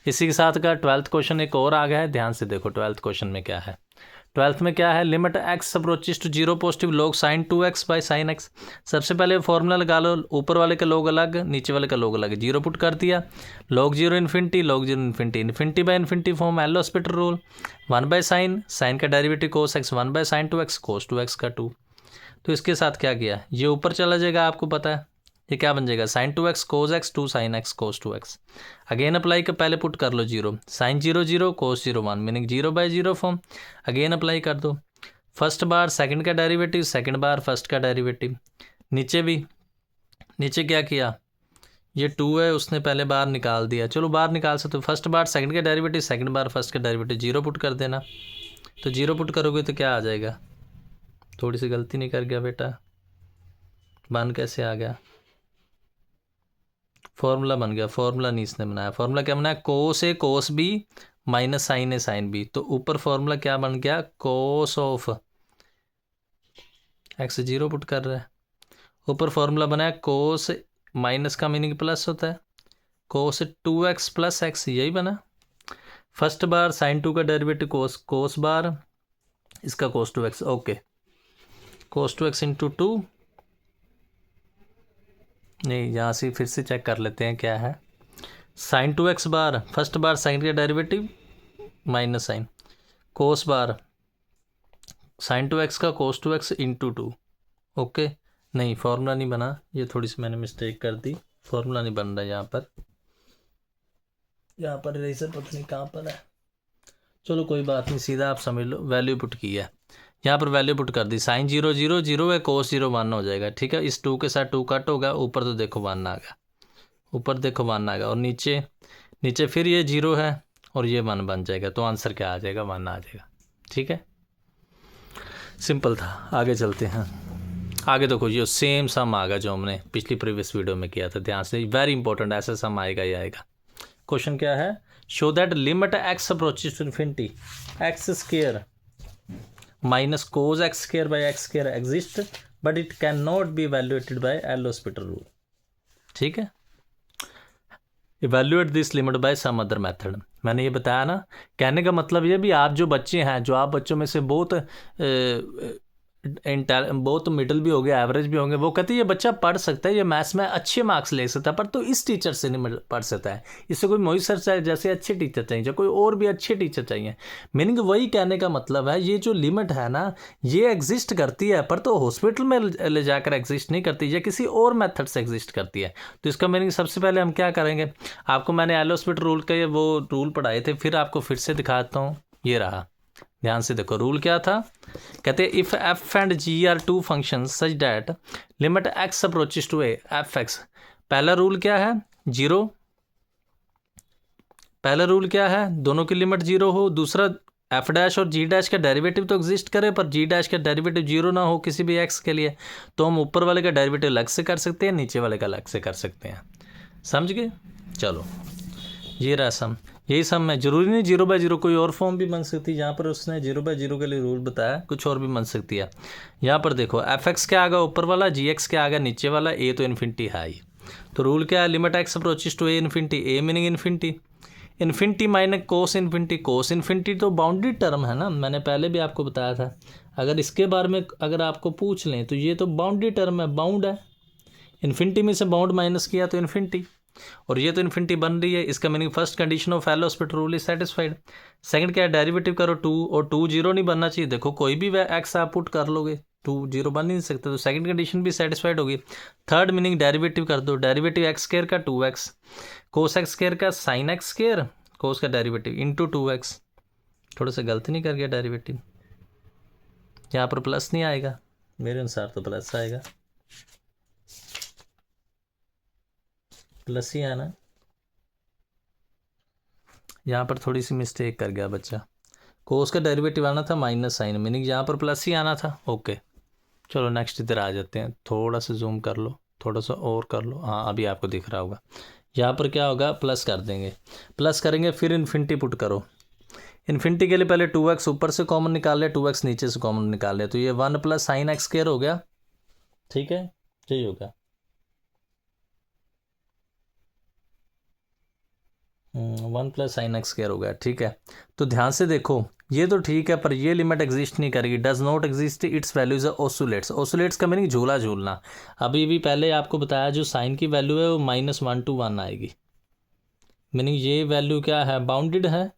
इसी के साथ का 12th क्वेश्चन एक और आ गया है, ध्यान से देखो 12th क्वेश्चन में क्या है। 12th में क्या है, limit x approaches to 0 positive log sine 2x by sine x। सबसे पहले फॉर्मूला लगा लो, ऊपर वाले का log अलग, नीचे वाले का log अलग, 0 पुट कर दिया, log 0 infinity, log 0 infinity, infinity by infinity form, L hospital rule, 1/sin, sine का derivative cos x, 1/sin 2x, cos 2x का 2। तो इसके साथ क्या किया, ये ऊपर चला जाएगा, आपको पता है ये क्या बन जाएगा, sine 2x cos x 2 sin x cos 2x। Again apply का पहले पुट कर लो 0, sine 0 0 cos 0 1, meaning 0/0 form. Again apply कर दो, फर्स्ट बार सेकंड का डेरिवेटिव, सेकंड बार फर्स्ट का डेरिवेटिव, नीचे भी, नीचे क्या किया, ये 2 है उसने पहले बाहर निकाल दिया, चलो बाहर निकाल सकते हो, फर्स्ट बार सेकंड का डेरिवेटिव, सेकंड बार फर्स्ट का डेरिवेटिव, 0 पुट कर देना। तो 0 पुट करोगे तो क्या आ जाएगा, थोड़ी सी गलती नहीं कर गया बेटा, 1 कैसे आ गया, फॉर्मूला बन गया, फॉर्मूला नहीं इसने बनाया, फॉर्मूला क्या बनाया, कोस ए कोस बी माइनस साइन ए साइन बी। तो ऊपर फॉर्मूला क्या बन गया, कोस ऑफ एक्स 0 पुट कर रहा है, ऊपर फॉर्मूला बनाया कोस, माइनस का मीनिंग प्लस होता है, कोस 2x प्लस एक्स, यही बना। फर्स्ट बार साइन 2 का डेरिवेटिव कोस बार, इसका कोस 2x, ओके, कोस 2x इंटू 2, नहीं यहाँ से फिर से चेक कर लेते हैं क्या है, साइन 2x बार, फर्स्ट बार साइन का डेरिवेटिव माइनस साइन, कोस बार साइन 2x का कोस 2x इंटू 2, ओके। नहीं फॉर्मूला नहीं बना, ये थोड़ी सी मैंने मिस्टेक कर दी, फॉर्मूला नहीं बन रहा यहाँ पर इरेजर पता नहीं कहाँ पर है, चलो कोई बात नहीं, सीधा आप समझ लो, वैल्यू पुट की है, यहाँ पर वैल्यू पुट कर दी, साइन 0 0 0 है, कोस 0 1 हो जाएगा, ठीक है। इस 2 के साथ 2 कट होगा, ऊपर तो देखो 1 आ गया, ऊपर देखो 1 आ गया, और नीचे फिर ये 0 है और ये 1 बन जाएगा, तो आंसर क्या आ जाएगा, 1 आ जाएगा, ठीक है। सिंपल था, आगे चलते हैं। आगे देखो ये सेम सम आ गया जो हमने पिछली प्रीवियस वीडियो में किया था, ध्यान से, वेरी इंपॉर्टेंट, ऐसा सम आएगा ही आएगा। क्वेश्चन क्या है, show that limit x approaches to infinity x square minus cos x square by x square exist but it can not be evaluated by L hospital rule. ठीक है, evaluate this limit by some other method. मैंने ये बताया ना, कहने का मतलब ये भी, आप जो बच्चे हैं, जो आप बच्चों में से बहुत मिडिल भी हो गए, एवरेज भी होंगे, वो कहते हैं ये बच्चा पढ़ सकता है, ये मैथ्स में अच्छे मार्क्स ले सकता है, पर तो इस टीचर से नहीं पढ़ सकता है, इससे कोई मोहित सर चाहे जैसे अच्छे टीचर चाहिए, कोई और भी अच्छे टीचर चाहिए। मीनिंग वही कहने का मतलब है, ये जो लिमिट है ना, ये एग्जिस्ट करती है, पर तो हॉस्पिटल में ले जाकर एग्जिस्ट नहीं करती, ये किसी और मेथड से एग्जिस्ट करती है। तो इसका मीनिंग सबसे पहले हम क्या करेंगे, आपको मैंने एल हॉस्पिटल रूल के वो रूल पढ़ाए थे, फिर आपको फिर से दिखाता हूँ। ये रहा, ध्यान से देखो, रूल क्या था। कहते if f and g are two function such that limit x approaches to f x. पहला रूल क्या है, जीरो। पहला रूल क्या है, दोनों की लिमिट जीरो हो। दूसरा, एफ डैश और जी डैश का डेरिवेटिव तो एग्जिस्ट करे, पर जी डैश का डेरिवेटिव जीरो ना हो किसी भी एक्स के लिए, तो हम ऊपर वाले का डेरिवेटिव अलग से कर सकते हैं, नीचे वाले का अलग से कर सकते हैं। समझ गए? चलो, ये रहा सम। यही सम है, जरूरी नहीं 0/0, कोई और फॉर्म भी बन सकती है। यहाँ पर उसने 0/0 के लिए रूल बताया, कुछ और भी बन सकती है। यहाँ पर देखो, एफ एक्स क्या आ गया ऊपर वाला, जी एक्स क्या आ गया नीचे वाला, ए तो इन्फिनिटी है ही। तो रूल क्या है, limit x approaches to a infinity, a meaning infinity, infinity minus cos infinity. Cos infinity तो बाउंडेड टर्म है ना, मैंने पहले भी आपको बताया था। अगर इसके बारे में अगर आपको पूछ लें तो ये तो बाउंडेड टर्म है, बाउंड है। इन्फिनिटी में से बाउंड माइनस किया तो इन्फिनिटी, और ये तो इन्फिनिटी बन रही है। इसका meaning first condition of L hospital rule is satisfied. Second क्या है, डेरिवेटिव करो 2, और 2 0 नहीं बनना चाहिए। देखो कोई भी एक्स आप पुट कर लोगे, 2 0 बन नहीं सकता, तो सेकंड कंडीशन भी सेटिस्फाइड होगी। थर्ड मीनिंग डेरिवेटिव कर दो, डेरिवेटिव एक्स स्क्वायर का 2x, कोस एक्स स्क्वायर का साइन एक्स स्क्वायर, कोस का डेरिवेटिव इंटू 2x। थोड़ा सा गलती नहीं कर गया, डेरिवेटिव यहाँ पर प्लस नहीं आएगा, मेरे अनुसार तो प्लस आएगा, प्लस ही आना। यहाँ पर थोड़ी सी मिस्टेक कर गया बच्चा, कोस का डेरिवेटिव आना था माइनस साइन, मीनिंग यहाँ पर प्लस ही आना था। ओके, चलो नेक्स्ट इधर आ जाते हैं। थोड़ा सा जूम कर लो, थोड़ा सा और कर लो, हाँ अभी आपको दिख रहा होगा। यहाँ पर क्या होगा, प्लस कर देंगे, प्लस करेंगे, फिर इन्फिनिटी पुट करो। इन्फिनिटी के लिए पहले 2x ऊपर से कॉमन निकाल लिया, 2x नीचे से कॉमन निकाल लिया, तो ये 1 + sin x स्क्वायर हो गया। ठीक है, यही होगा 1 + sin x स्क्वायर हो गया। ठीक है, तो ध्यान से देखो, ये तो ठीक है, पर ये लिमिट एग्जिस्ट नहीं करेगी, does not exist, its value is oscillates. Oscillates का मीनिंग झूला झूलना। अभी भी पहले आपको बताया, जो साइन की वैल्यू है वो -1 to 1 आएगी, मीनिंग ये वैल्यू क्या है, बाउंडेड है।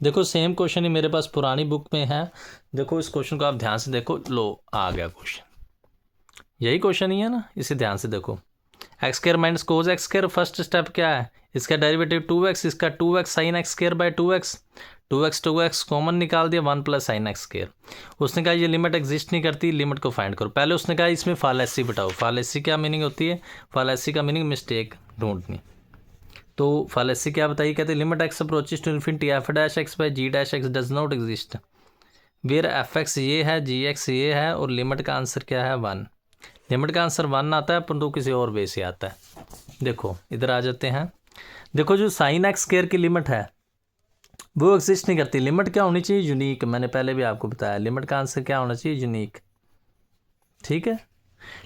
देखो सेम क्वेश्चन ही मेरे पास पुरानी बुक में है, देखो इस क्वेश्चन को आप ध्यान से देखो, लो आ गया क्वेश्चन, यही क्वेश्चन ही है ना, इसे ध्यान से देखो। X square minus cos x square, first step क्या है, इसका डेरिवेटिव 2x, इसका 2x sin x square bye 2x, 2x common निकाल दिया, 1 + sin x स्क्वायर। उसने कहा ये लिमिट एग्जिस्ट नहीं करती, लिमिट को फाइंड करो। पहले उसने कहा इसमें फालेसी बताओ। फालेसी क्या मीनिंग होती है, फालेसी का मीनिंग मिस्टेक ढूंढनी। तो फालेसी क्या बताइए, कहते limit x approaches to infinity f dash x by g dash x does not exist, where f x ये है, जी एक्स ये है, और लिमिट का आंसर क्या है 1। लिमिट का आंसर 1 आता है, परंतु किसी और वे से आता है। देखो इधर आ जाते हैं, देखो जो साइन एक्स स्क्वायर की लिमिट है वो एग्जिस्ट नहीं करती। लिमिट क्या होनी चाहिए, यूनिक। मैंने पहले भी आपको बताया, लिमिट का आंसर क्या होना चाहिए, यूनिक। ठीक है,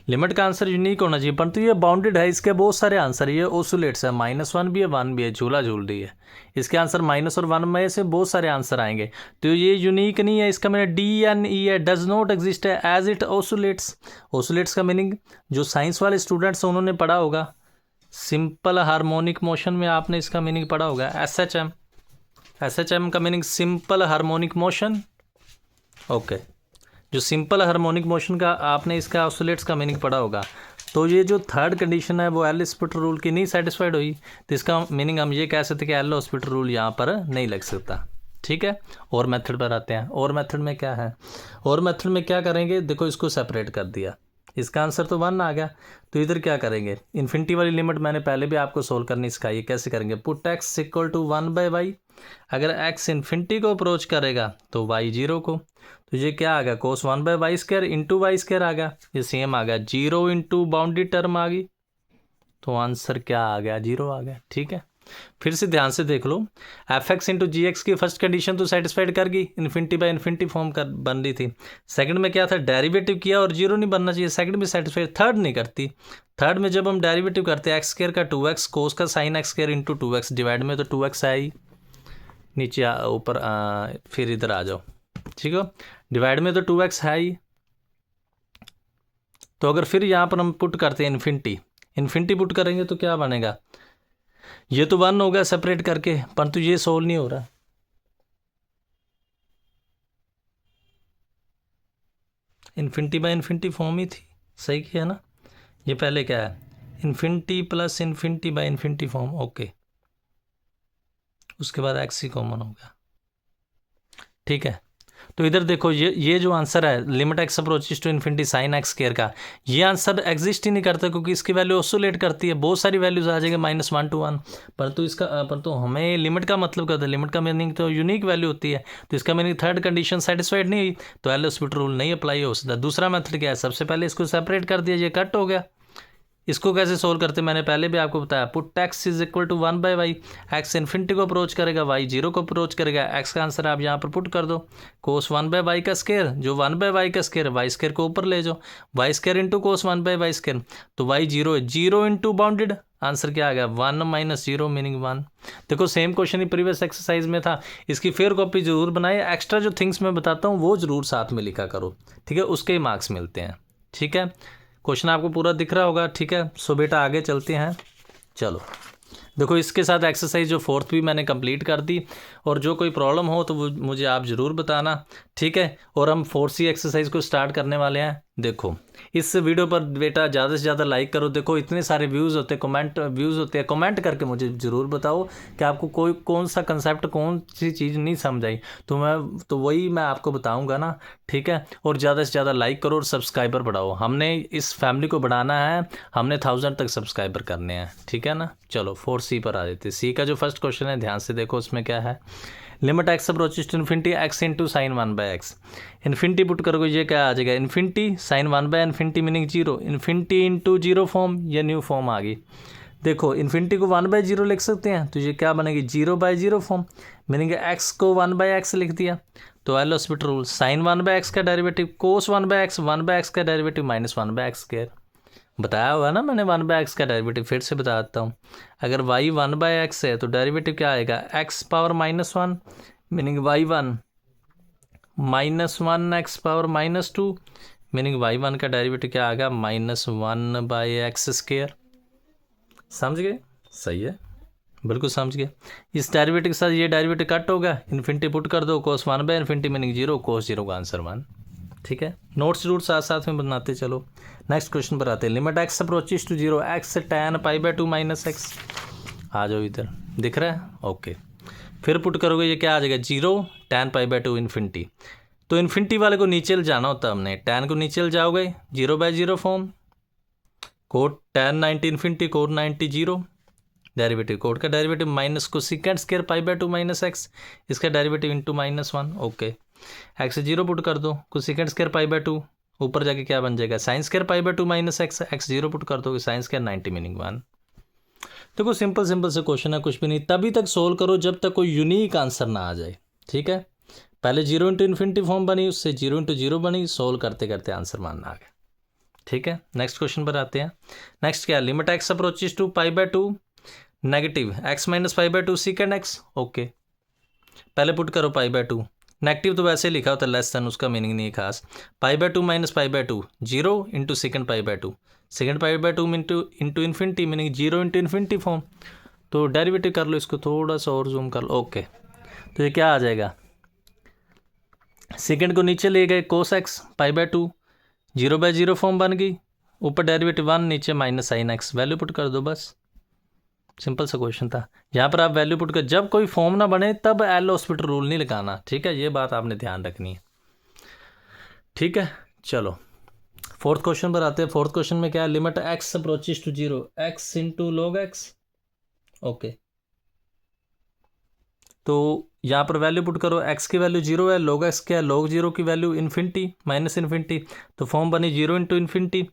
लिमिट का आंसर यूनिक होना चाहिए, परंतु ये बाउंडेड है, इसके बहुत सारे आंसर, ये ओसुलेट्स है, -1 भी है, 1 भी है, झूला झूल रही है। इसके आंसर माइनस और 1 में से बहुत सारे आंसर आएंगे, तो ये यूनिक नहीं है। इसका मैंने DNE है, डज नॉट एग्जिस्ट है, एज इट ओसुलेट्स। ओसुलेट्स का मीनिंग जो साइंस वाले स्टूडेंट्स उन्होंने पढ़ा होगा, सिंपल हार्मोनिक मोशन में आपने इसका मीनिंग पढ़ा होगा, SHM का meaning simple harmonic motion. Okay, जो सिंपल हार्मोनिक मोशन का आपने इसका ऑसिलेट्स का मीनिंग पढ़ा होगा। तो ये जो थर्ड कंडीशन है वो एल हॉस्पिटल रूल की नहीं सेटिस्फाइड हुई, तो इसका मीनिंग हम ये कह सकते हैं कि एल हॉस्पिटल रूल यहाँ पर नहीं लग सकता। ठीक है, और मेथड पर आते हैं। और मेथड में क्या है, और मेथड में क्या करेंगे, देखो इसको सेपरेट कर दिया, इसका आंसर तो 1 आ गया, तो इधर क्या करेंगे, इन्फिनिटी वाली लिमिट मैंने पहले भी आपको सोल्व करनी सिखाई है, कैसे करेंगे, पुट x = 1/y। अगर x इन्फिनिटी को अप्रोच करेगा तो y 0 को, तो ये क्या आ गया, cos 1/y² इंटू y² आ गया, ये सेम आ गया, 0 इंटू बाउंड्री टर्म आ गई, तो आंसर क्या आ गया, 0 आ गया। ठीक है, फिर से ध्यान से देख लो, एफ एक्स इंटू जी एक्स की फर्स्ट कंडीशन तो सेटिस्फाइड कर गई, इन्फिनिटी बाय इन्फिनिटी फॉर्म कर बन रही थी। सेकंड में क्या था, डेरिवेटिव किया और जीरो नहीं बनना चाहिए, सेकंड में सेटिस्फाइड। थर्ड नहीं करती, थर्ड में जब हम डेरिवेटिव करते हैं एक्स स्क्वायर का 2x कोस का sign x square into 2x divide में तो 2x आई नीचे ऊपर, फिर इधर आ जाओ, ठीक है, डिवाइड में तो 2x है ही। तो अगर फिर यहाँ पर हम पुट करते हैं इन्फिनिटी, इन्फिनिटी पुट करेंगे तो क्या बनेगा, ये तो 1 होगा सेपरेट करके, परंतु ये सोल्व नहीं हो रहा। इन्फिनिटी बाय इन्फिनिटी फॉर्म ही थी, सही किया ना। ये पहले क्या है, infinity plus infinity by infinity form, okay, उसके बाद एक्स ही कॉमन होगा, ठीक है। तो इधर देखो, ये जो आंसर है limit x approaches to infinity sine x square का, ये आंसर एग्जिस्ट ही नहीं करता क्योंकि इसकी वैल्यू ऑसोलेट करती है, बहुत सारी वैल्यूज आ जाएगी -1 to 1, परंतु इसका परंतु हमें लिमिट का मतलब क्या होता है, लिमिट का मीनिंग तो यूनिक वैल्यू होती है, तो इसका मीनिंग थर्ड कंडीशन सेटिस्फाइड नहीं हुई तो एल हॉस्पिटल रूल नहीं अप्लाई हो सकता। दूसरा मेथड क्या है, सबसे पहले इसको सेपरेट कर दिया, ये कट हो गया। इसको कैसे सोल्व करते, मैंने पहले भी आपको बताया, put x is equal to 1/y, x infinity को अप्रोच करेगा, वाई 0 को अप्रोच करेगा, एक्स का आंसर आप यहाँ पर पुट कर दो, कोस 1/y का स्केयर, जो 1/y का स्केयर, वाई स्केयर को ऊपर ले जाओ, y square into cos 1/y square, तो वाई 0 है, 0 इंटू बाउंडेड, आंसर क्या आ गया 1 - 0 मीनिंग 1। देखो सेम क्वेश्चन ही प्रीवियस एक्सरसाइज में था, इसकी फेयर कॉपी जरूर बनाए, एक्स्ट्रा जो थिंग्स मैं बताता हूँ वो जरूर साथ में लिखा करो, ठीक है, उसके ही मार्क्स मिलते हैं, ठीक है। क्वेश्चन आपको पूरा दिख रहा होगा, ठीक है। सो बेटा आगे चलते हैं, चलो देखो इसके साथ एक्सरसाइज जो फोर्थ भी मैंने कंप्लीट कर दी, और जो कोई प्रॉब्लम हो तो वो मुझे आप ज़रूर बताना, ठीक है। और हम 4C एक्सरसाइज को स्टार्ट करने वाले हैं। देखो इस वीडियो पर बेटा ज़्यादा से ज़्यादा लाइक करो, देखो इतने सारे व्यूज़ होते हैं, व्यूज़ होते हैं, कमेंट करके मुझे ज़रूर बताओ कि आपको कोई कौन सा कंसेप्ट, कौन सी चीज़ नहीं समझ आई, तो वही मैं आपको बताऊँगा ना, ठीक है। और ज़्यादा से ज़्यादा लाइक करो और सब्सक्राइबर बढ़ाओ, हमने इस फैमिली को बढ़ाना है, हमने 1000 तक सब्सक्राइबर करने हैं, ठीक है ना। चलो 4C पर आ जाते हैं। सी का जो फर्स्ट क्वेश्चन है ध्यान से देखो, उसमें क्या है, limit x approaches to infinity x into sine 1/x, infinity put करोगे ये क्या आ जाएगा, infinity sine one by infinity meaning 0, infinity into 0 form, ये न्यू फॉर्म आ गई। देखो इन्फिनिटी को 1/0 लिख सकते हैं, तो ये क्या बनेगी 0/0 फॉर्म, मीनिंग एक्स को 1/x लिख दिया, तो L hospital rule, sign 1/x का डेरिवेटिव, कोस 1/x, 1/x का डेरिवेटिव -1/x स्क्वायर, बताया हुआ ना मैंने 1/x का डेरिवेटिव, फिर से बताता हूँ। अगर y 1/x है तो डेरिवेटिव क्या आएगा, x power -1 meaning y1 -1 x power -2 meaning y1 का डेरिवेटिव क्या आएगा -1/x स्क्वायर। समझ गए, सही है, बिल्कुल समझ गए। इस डेरिवेटिव के साथ ये डेरिवेटिव कट होगा, इन्फिनिटी पुट कर दो, कोस 1/इन्फिनिटी मीनिंग 0, कोस 0 का आंसर 1, ठीक है। नोट्स रूट साथ साथ में बनाते चलो। नेक्स्ट क्वेश्चन पर आते हैं, limit x approaches to 0 x tan π/2 - x, आ जाओ इधर, दिख रहा है, ओके। फिर पुट करोगे ये क्या आ जाएगा 0 tan π/2 इन्फिनिटी, तो इन्फिनिटी वाले को नीचे ले जाना होता है हमने, tan को नीचे ले जाओगे 0/0 form, cot tan 90 infinity, cot 90 0, derivative cot का derivative minus cosecant square π/2 - x, इसका derivative into -1, okay. X 0 put कर दो, कुछ सेकेंड स्क्वायर π/2, ऊपर जाके क्या बन जाएगा sine square π/2 - x, x 0 put कर दोगे, साइन स्क्वायर 90 मीनिंग 1। देखो सिंपल से क्वेश्चन है, कुछ भी नहीं, तभी तक सोल्व करो जब तक कोई यूनिक आंसर ना आ जाए, ठीक है। पहले 0 × इन्फिनिटी फॉर्म बनी, उससे 0 × 0 बनी, सोल्व करते करते आंसर मानना आ गया, ठीक है। नेक्स्ट क्वेश्चन पर आते हैं। नेक्स्ट क्या है, limit x approaches to π/2 negative x - π/2 secant x, okay. पहले पुट करो π/2, नेगेटिव तो वैसे लिखा होता है लेस देन, उसका मीनिंग नहीं है खास, π/2 - π/2 0 into secant π/2, secant π/2 into infinity meaning 0 × infinity form, तो डेरिवेटिव कर लो, इसको थोड़ा सा और जूम कर लो, ओके। तो ये क्या आ जाएगा, सेकेंड को नीचे ले गए, कोस x π/2 0/0 फॉर्म बन गई, ऊपर डेरिवेटिव 1, नीचे minus sine x, value put कर दो, बस सिंपल सा क्वेश्चन था। यहाँ पर आप वैल्यू पुट कर, जब कोई फॉर्म ना बने तब एल हॉस्पिटल रूल नहीं लगाना, ठीक है, ये बात आपने ध्यान रखनी है, ठीक है। चलो फोर्थ क्वेश्चन पर आते हैं। फोर्थ क्वेश्चन में क्या है, limit x approaches to 0 x into log x, okay. तो यहाँ पर वैल्यू पुट करो, x की वैल्यू 0 है, log x क्या है, log 0 की वैल्यू इन्फिनिटी माइनस इन्फिनिटी, तो फॉर्म बनी 0 × इन्फिनिटी,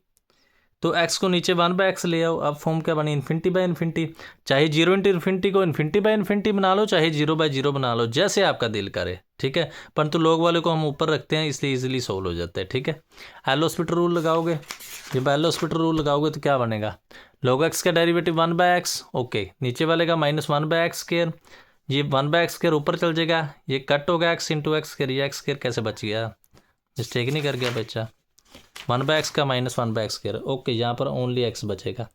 तो एक्स को नीचे 1/x ले आओ। अब फॉर्म क्या बनी, इन्फिनिटी बाई इन्फिनिटी। चाहे 0 इंटू इन्फिनिटी को इन्फिनिटी बाई इन्फिनिटी बना लो, चाहे 0/0 बना लो, जैसे आपका दिल करे, ठीक है। परंतु लोग वाले को हम ऊपर रखते हैं इसलिए इजीली सोल्व हो जाता है, ठीक है। एल हॉस्पिटल रूल लगाओगे, जब एल हॉस्पिटल रूल लगाओगे तो क्या बनेगा, log x का डेरिवेटिव 1/x, ओके। नीचे वाले का -1/x स्क्वायर, ये 1/x स्क्वायर ऊपर चल जाएगा, ये कट होगा x इंटू एक्स स्क्वायर, ये एक्स स्क्वायर कैसे बच गया, मिस्टेक नहीं कर गया बच्चा। 1/x का -1/x स्क्वायर, ओके। यहाँ पर ओनली x बचेगा,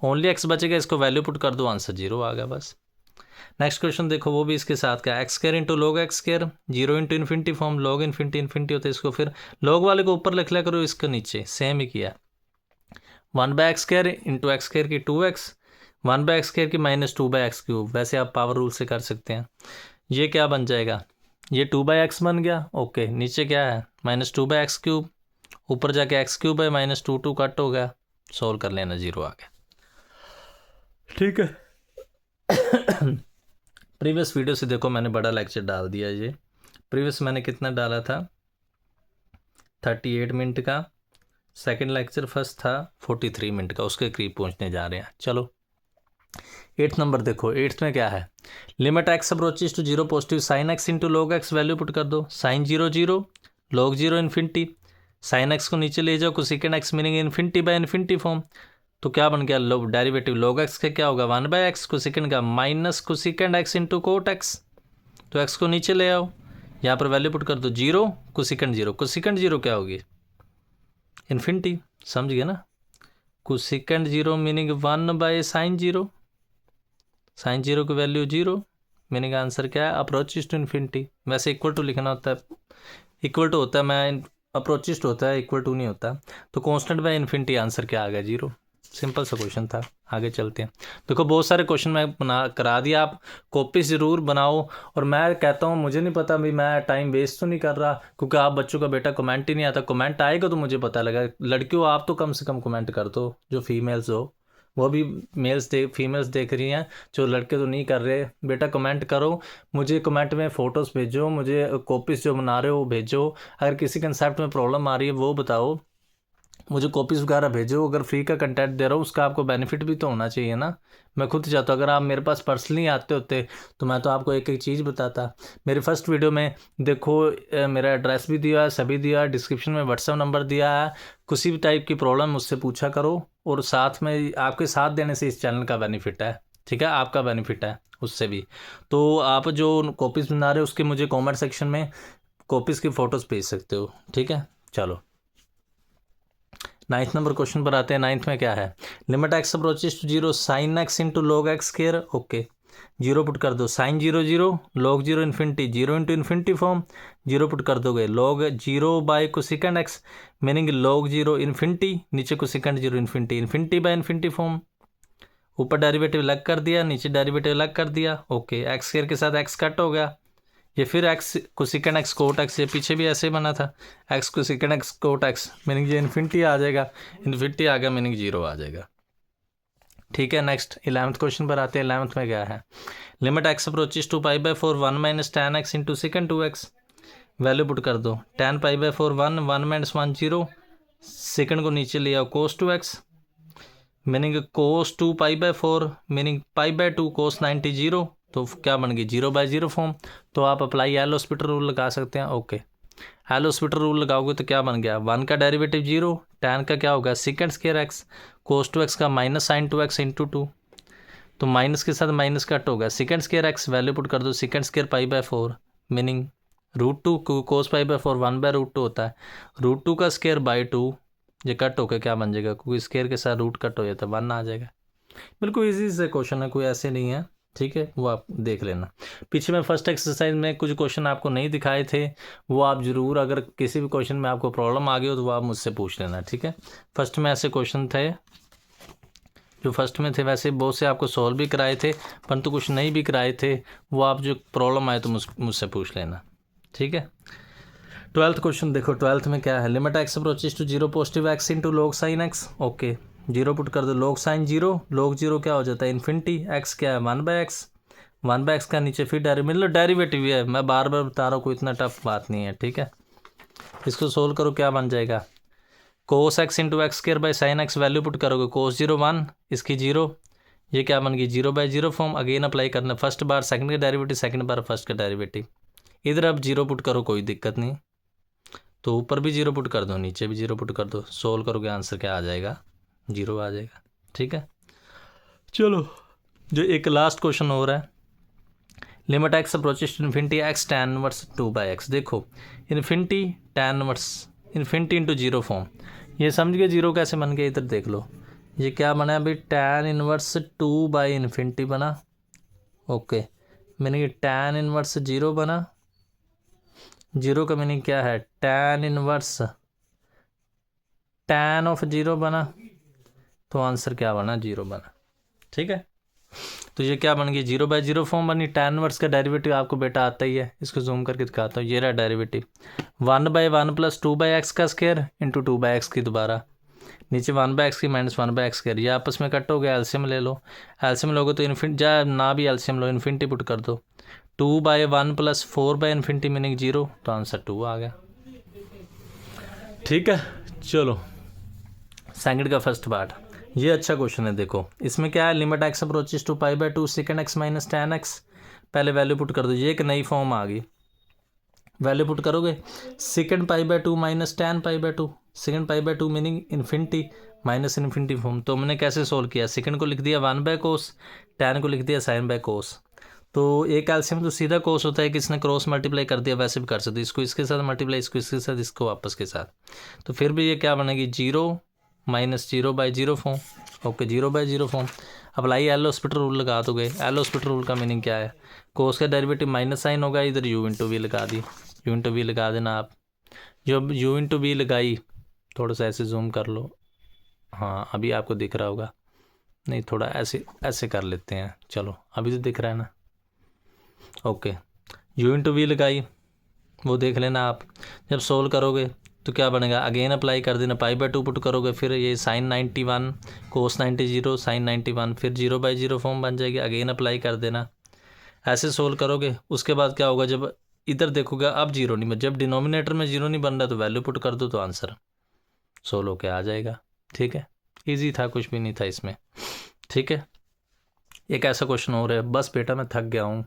ओनली x बचेगा, इसको वैल्यू पुट कर दो, आंसर 0 आ गया बस। नेक्स्ट क्वेश्चन देखो, वो भी इसके साथ का x square into log x square, 0 into infinity form, log infinity infinity होता है, इसको फिर log वाले को ऊपर लिख लिया करो, इसको नीचे सेम ही किया। 1/x square into x square की 2x, 1/x स्क्वायर की -2/x क्यूब, वैसे आप पावर रूल से कर सकते हैं। ये क्या बन जाएगा, ये 2/x बन गया, ओके। नीचे क्या है -2/x क्यूब, ऊपर जाके x क्यूब है, -2 कट हो गया, सोल्व कर लेना, 0 आ गया, ठीक है। प्रीवियस वीडियो से देखो मैंने बड़ा लेक्चर डाल दिया, ये प्रीवियस मैंने कितना डाला था 38 मिनट का, सेकंड लेक्चर फर्स्ट था 43 मिनट का, उसके करीब पहुंचने जा रहे हैं। चलो 8th नंबर देखो, 8th में क्या है, limit x approaches to 0 positive sin x into log x, value put कर दो, sin 0 0, log 0 infinity, sine x को नीचे ले जाओ, cosecant x meaning infinity by infinity form, तो क्या बन गया, डेरिवेटिव log x का क्या होगा 1/x, कोसेकेंड का minus cosecant x into cot x, तो एक्स को नीचे ले आओ, यहाँ पर वैल्यू पुट कर दो 0, कोसेकेंड 0, कोसेकेंड 0 क्या होगी इन्फिनिटी, समझ गए ना। कोसेकेंड 0 मीनिंग 1/sin 0, sin 0 की वैल्यू 0, मीनिंग आंसर क्या है, अप्रोचेस टू इन्फिनिटी। वैसे इक्वल टू लिखना होता है, इक्वल टू होता है, मैं अप्रोचेस टू होता है, इक्वल टू नहीं होता। तो कांस्टेंट बाय इन्फिनिटी, आंसर क्या आ गया 0, सिंपल सा क्वेश्चन था। आगे चलते हैं, देखो बहुत सारे क्वेश्चन मैं बना करा दिया, आप कॉपी ज़रूर बनाओ। और मैं कहता हूँ, मुझे नहीं पता भी मैं टाइम वेस्ट तो नहीं कर रहा, क्योंकि आप बच्चों का बेटा कमेंट ही नहीं आता, कमेंट आएगा तो मुझे पता लगा। लड़कियों आप तो कम से कम कमेंट कर दो, जो फीमेल्स हो, वो भी फीमेल्स देख रही हैं, जो लड़के तो नहीं कर रहे, बेटा कमेंट करो, मुझे कमेंट में फ़ोटोज़ भेजो, मुझे कॉपीज़ जो बना रहे हो वो भेजो, अगर किसी कंसेप्ट में प्रॉब्लम आ रही है वो बताओ, मुझे कॉपीज़ वगैरह भेजो। अगर फ्री का कंटेंट दे रहा हूँ उसका आपको बेनिफिट भी तो होना चाहिए ना। मैं खुद चाहता हूँ, अगर आप मेरे पास पर्सनली आते होते तो मैं तो आपको एक एक चीज़ बताता। मेरे फर्स्ट वीडियो में देखो मेरा एड्रेस भी दिया है, सभी दिया है, डिस्क्रिप्शन में व्हाट्सएप नंबर दिया है, किसी भी टाइप की प्रॉब्लम मुझसे पूछा करो। और साथ में आपके साथ देने से इस चैनल का बेनिफिट है, ठीक है, आपका बेनिफिट है उससे भी। तो आप जो कॉपीज़ बना रहे हो उसके मुझे कॉमेंट सेक्शन में कॉपीज़ की फ़ोटोज़ भेज सकते हो, ठीक है। चलो 9th नंबर क्वेश्चन पर आते हैं। 9th में क्या है, limit x approaches to 0 sine x into log x square, okay. 0 put कर दो, sine 0 0, log 0 infinity, 0 into infinity form, 0 put कर दोगे, log 0 by cosecant x meaning log 0 infinity, नीचे cosecant 0 infinity, infinity by infinity form, ऊपर derivative अलग कर दिया, नीचे डेरिवेटिव अलग कर दिया, ओके। एक्स स्क्वायर के साथ एक्स कट हो गया, ये फिर x cosecant x cot x, ये पीछे भी ऐसे बना था, x cosecant x cot x meaning ये इन्फिनिटी आ जाएगा, इन्फिनिटी आ गया मीनिंग 0 आ जाएगा, ठीक है। नेक्स्ट 11th क्वेश्चन पर आते हैं। 11th में क्या है, limit x approaches to π/4 1 minus tan x into second 2x, value put कर दो, tan π/4 1, 1 माइनस 1 0, सेकेंड को नीचे ले आओ, cos 2x meaning cos 2 π/4 meaning π/2 cos 90 0, तो क्या बन गई 0/0 फॉर्म। तो आप अप्लाई एल हॉस्पिटल रूल लगा सकते हैं, ओके। एल हॉस्पिटल रूल लगाओगे तो क्या बन गया, 1 का डेरिवेटिव 0, tan का क्या होगा second square x, cos 2x का माइनस sin 2x इंटू 2, तो माइनस के साथ माइनस कट होगा, second square x, value put कर दो, सेकेंड स्क्वायर π/4 मीनिंग √2, cos π/4 1/√2 होता है, √2 का स्क्वायर बाई 2, ये कट होकर क्या बन जाएगा, क्योंकि स्क्वायर के साथ रूट कट हो जाता है 1 आ जाएगा। बिल्कुल ईजी से क्वेश्चन है, कोई ऐसे नहीं है, ठीक है, वो आप देख लेना। पीछे में फर्स्ट एक्सरसाइज में कुछ क्वेश्चन आपको नहीं दिखाए थे, वो आप ज़रूर, अगर किसी भी क्वेश्चन में आपको प्रॉब्लम आ गई हो तो वो आप मुझसे पूछ लेना, ठीक है। फर्स्ट में ऐसे क्वेश्चन थे, जो फर्स्ट में थे वैसे बहुत से आपको सॉल्व भी कराए थे, परंतु कुछ नहीं भी कराए थे, वो आप जो प्रॉब्लम आए तो मुझसे पूछ लेना, ठीक है। 12th क्वेश्चन देखो, 12th में क्या है, limit x approaches to 0 positive x into log sine x, okay. 0 put कर दो, log साइन 0, log 0 क्या हो जाता है इन्फिनिटी, एक्स क्या है 1/x, 1/x का नीचे फिर डेरिवेटिव है, मैं बार बार बता रहा हूँ, कोई इतना टफ बात नहीं है, ठीक है। इसको सोल्व करो, क्या बन जाएगा, cos x into x square by sine x value put करोगे, कोस 0 1, इसकी 0, ये क्या बन गई 0/0 फॉर्म। अगेन अप्लाई करना, फर्स्ट बार सेकंड का डेरिवेटिव, सेकंड बार फर्स्ट का डेरिवेटिव। इधर अब 0 पुट करो, कोई दिक्कत नहीं, तो ऊपर भी 0 पुट कर दो, नीचे भी 0 पुट कर दो, सोल्व करोगे आंसर क्या आ जाएगा, 0 आ जाएगा। ठीक है, चलो जो एक लास्ट क्वेश्चन हो रहा है, limit x approaches to infinity x tan inverse 2/x। देखो infinity tan inverse infinity into 0 form, ये समझ गए 0 कैसे बन गया, इधर देख लो ये क्या बना है अभी, tan इनवर्स 2/इन्फिनिटी बना। ओके, मीनिंग tan इनवर्स 0 बना, 0 का मीनिंग क्या है, tan इनवर्स tan ऑफ 0 बना, तो आंसर क्या बना, 0 बना। ठीक है, तो ये क्या बन गई 0/0 फॉर्म बनी। tan इनवर्स का डेरिवेटिव आपको बेटा आता ही है, इसको जूम करके दिखाता हूँ, ये रहा डेरिवेटिव 1/1 प्लस 2/x का स्क्वायर इंटू 2/x की दोबारा, नीचे 1/x की माइनस 1/x स्क्वायर, ये आपस में कट हो गया, एलसीएम ले लो, एलसीएम लोगे तो इन्फिनिटी जा ना भी एलसीएम लो, इन्फिनिटी पुट कर दो, 2/1 प्लस 4/इन्फिनिटी मीनिंग 0, तो आंसर 2 आ गया। ठीक है, चलो सेकंड का फर्स्ट पार्ट, ये अच्छा क्वेश्चन है। देखो इसमें क्या है, limit x approaches to π/2 second x minus tan x, पहले वैल्यू पुट कर दो, ये एक नई फॉर्म आ गई, वैल्यू पुट करोगे second π/2 minus tan π/2, second π/2 meaning infinity minus infinity form. तो हमने कैसे सोल्व किया, सेकंड को लिख दिया 1/cos, tan को लिख दिया sin/cos, तो एक एलसीएम तो सीधा कोस होता है, किसने क्रॉस मल्टीप्लाई कर दिया, वैसे भी कर सकते, इसको इसके साथ मल्टीप्लाई, इसको इसके साथ, इसको वापस के साथ, तो फिर भी ये क्या बनेगी 0 minus 0/0 form. Okay, 0/0 form. Apply L hospital rule लगा दोगे, एल हॉस्पिटल रूल का मीनिंग क्या है, कोस का डेरिवेटिव माइनस साइन होगा, इधर u इंटू वी लगा दी, u इंटू वी लगा देना आप, जब u इंटू वी लगाई, थोड़ा सा ऐसे जूम कर लो, हाँ अभी आपको दिख रहा होगा, नहीं थोड़ा ऐसे ऐसे कर लेते हैं, चलो अभी तो दिख रहा है ना। ओके, u इंटू वी लगाई, वो देख लेना आप, जब सोल्व करोगे तो क्या बनेगा, अगेन अप्लाई कर देना, π/2 पुट करोगे, फिर ये sin 91 cos 90 sin 91, फिर 0/0 फॉर्म बन जाएगी, अगेन अप्लाई कर देना, ऐसे सोल्व करोगे। उसके बाद क्या होगा, जब इधर देखोगे अब 0 नहीं, जब डिनोमिनेटर में 0 नहीं बन रहा तो वैल्यू पुट कर दो, तो आंसर सोल्व होके आ जाएगा। ठीक है, ईजी था, कुछ भी नहीं था इसमें। ठीक है, एक ऐसा क्वेश्चन हो रहा है, बस बेटा मैं थक गया हूँ,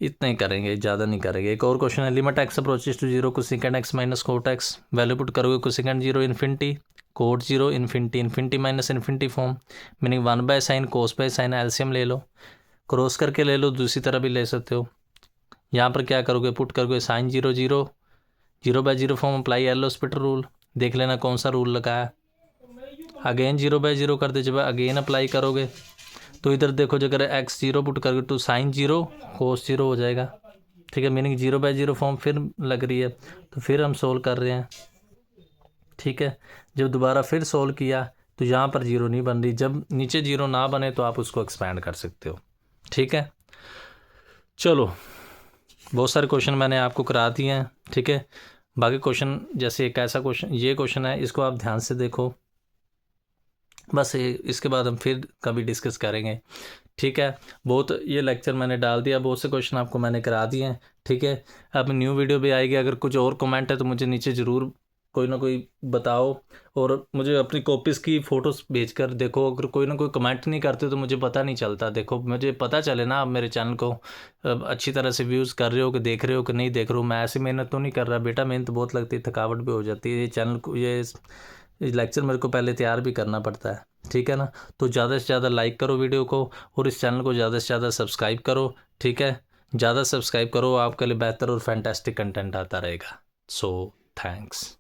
इतना ही करेंगे, ज़्यादा नहीं करेंगे। एक और क्वेश्चन है, limit x approaches to 0 cosecant x minus cot x, value put करोगे cosecant 0 infinity, cot 0 infinity, infinity minus infinity form, meaning 1/sin cos/sin, LCM ले लो, क्रॉस करके ले लो, दूसरी तरह भी ले सकते हो। यहाँ पर क्या करोगे, पुट करोगे sin 0 0, 0/0 form, apply L hospital rule, देख लेना कौन सा रूल लगाया, अगेन 0/0 कर दे, जब अगेन अप्लाई करोगे तो इधर देखो, जो अगर x 0 पुट करोगे तो sin 0 cos 0 हो जाएगा। ठीक है, मीनिंग 0/0 फॉर्म फिर लग रही है, तो फिर हम सोल्व कर रहे हैं। ठीक है, जब दोबारा फिर सोल्व किया तो यहाँ पर 0 नहीं बन रही, जब नीचे 0 ना बने तो आप उसको एक्सपैंड कर सकते हो। ठीक है, चलो बहुत सारे क्वेश्चन मैंने आपको करा दिए हैं। ठीक है, बाकी क्वेश्चन, जैसे एक ऐसा क्वेश्चन, ये क्वेश्चन है, इसको आप ध्यान से देखो, बस इसके बाद हम फिर कभी डिस्कस करेंगे। ठीक है, बहुत ये लेक्चर मैंने डाल दिया, बहुत से क्वेश्चन आपको मैंने करा दिए हैं। ठीक है, अब न्यू वीडियो भी आएगी, अगर कुछ और कमेंट है तो मुझे नीचे ज़रूर कोई ना कोई बताओ, और मुझे अपनी कॉपीज़ की फ़ोटोज़ भेज कर देखो, अगर कोई ना कोई कमेंट नहीं करते तो मुझे पता नहीं चलता। देखो मुझे पता चले ना, आप मेरे चैनल को अच्छी तरह से व्यूज़ कर रहे हो कि देख रहे हो कि नहीं देख रहे हो। मैं ऐसी मेहनत तो नहीं कर रहा बेटा, मेहनत बहुत लगती है, थकावट भी हो जाती है, ये चैनल को, ये लेक्चर मेरे को पहले तैयार भी करना पड़ता है। ठीक है ना, तो ज़्यादा से ज़्यादा लाइक करो वीडियो को, और इस चैनल को ज़्यादा से ज़्यादा सब्सक्राइब करो। ठीक है, ज़्यादा सब्सक्राइब करो, आपके लिए बेहतर और फैंटास्टिक कंटेंट आता रहेगा। So thanks.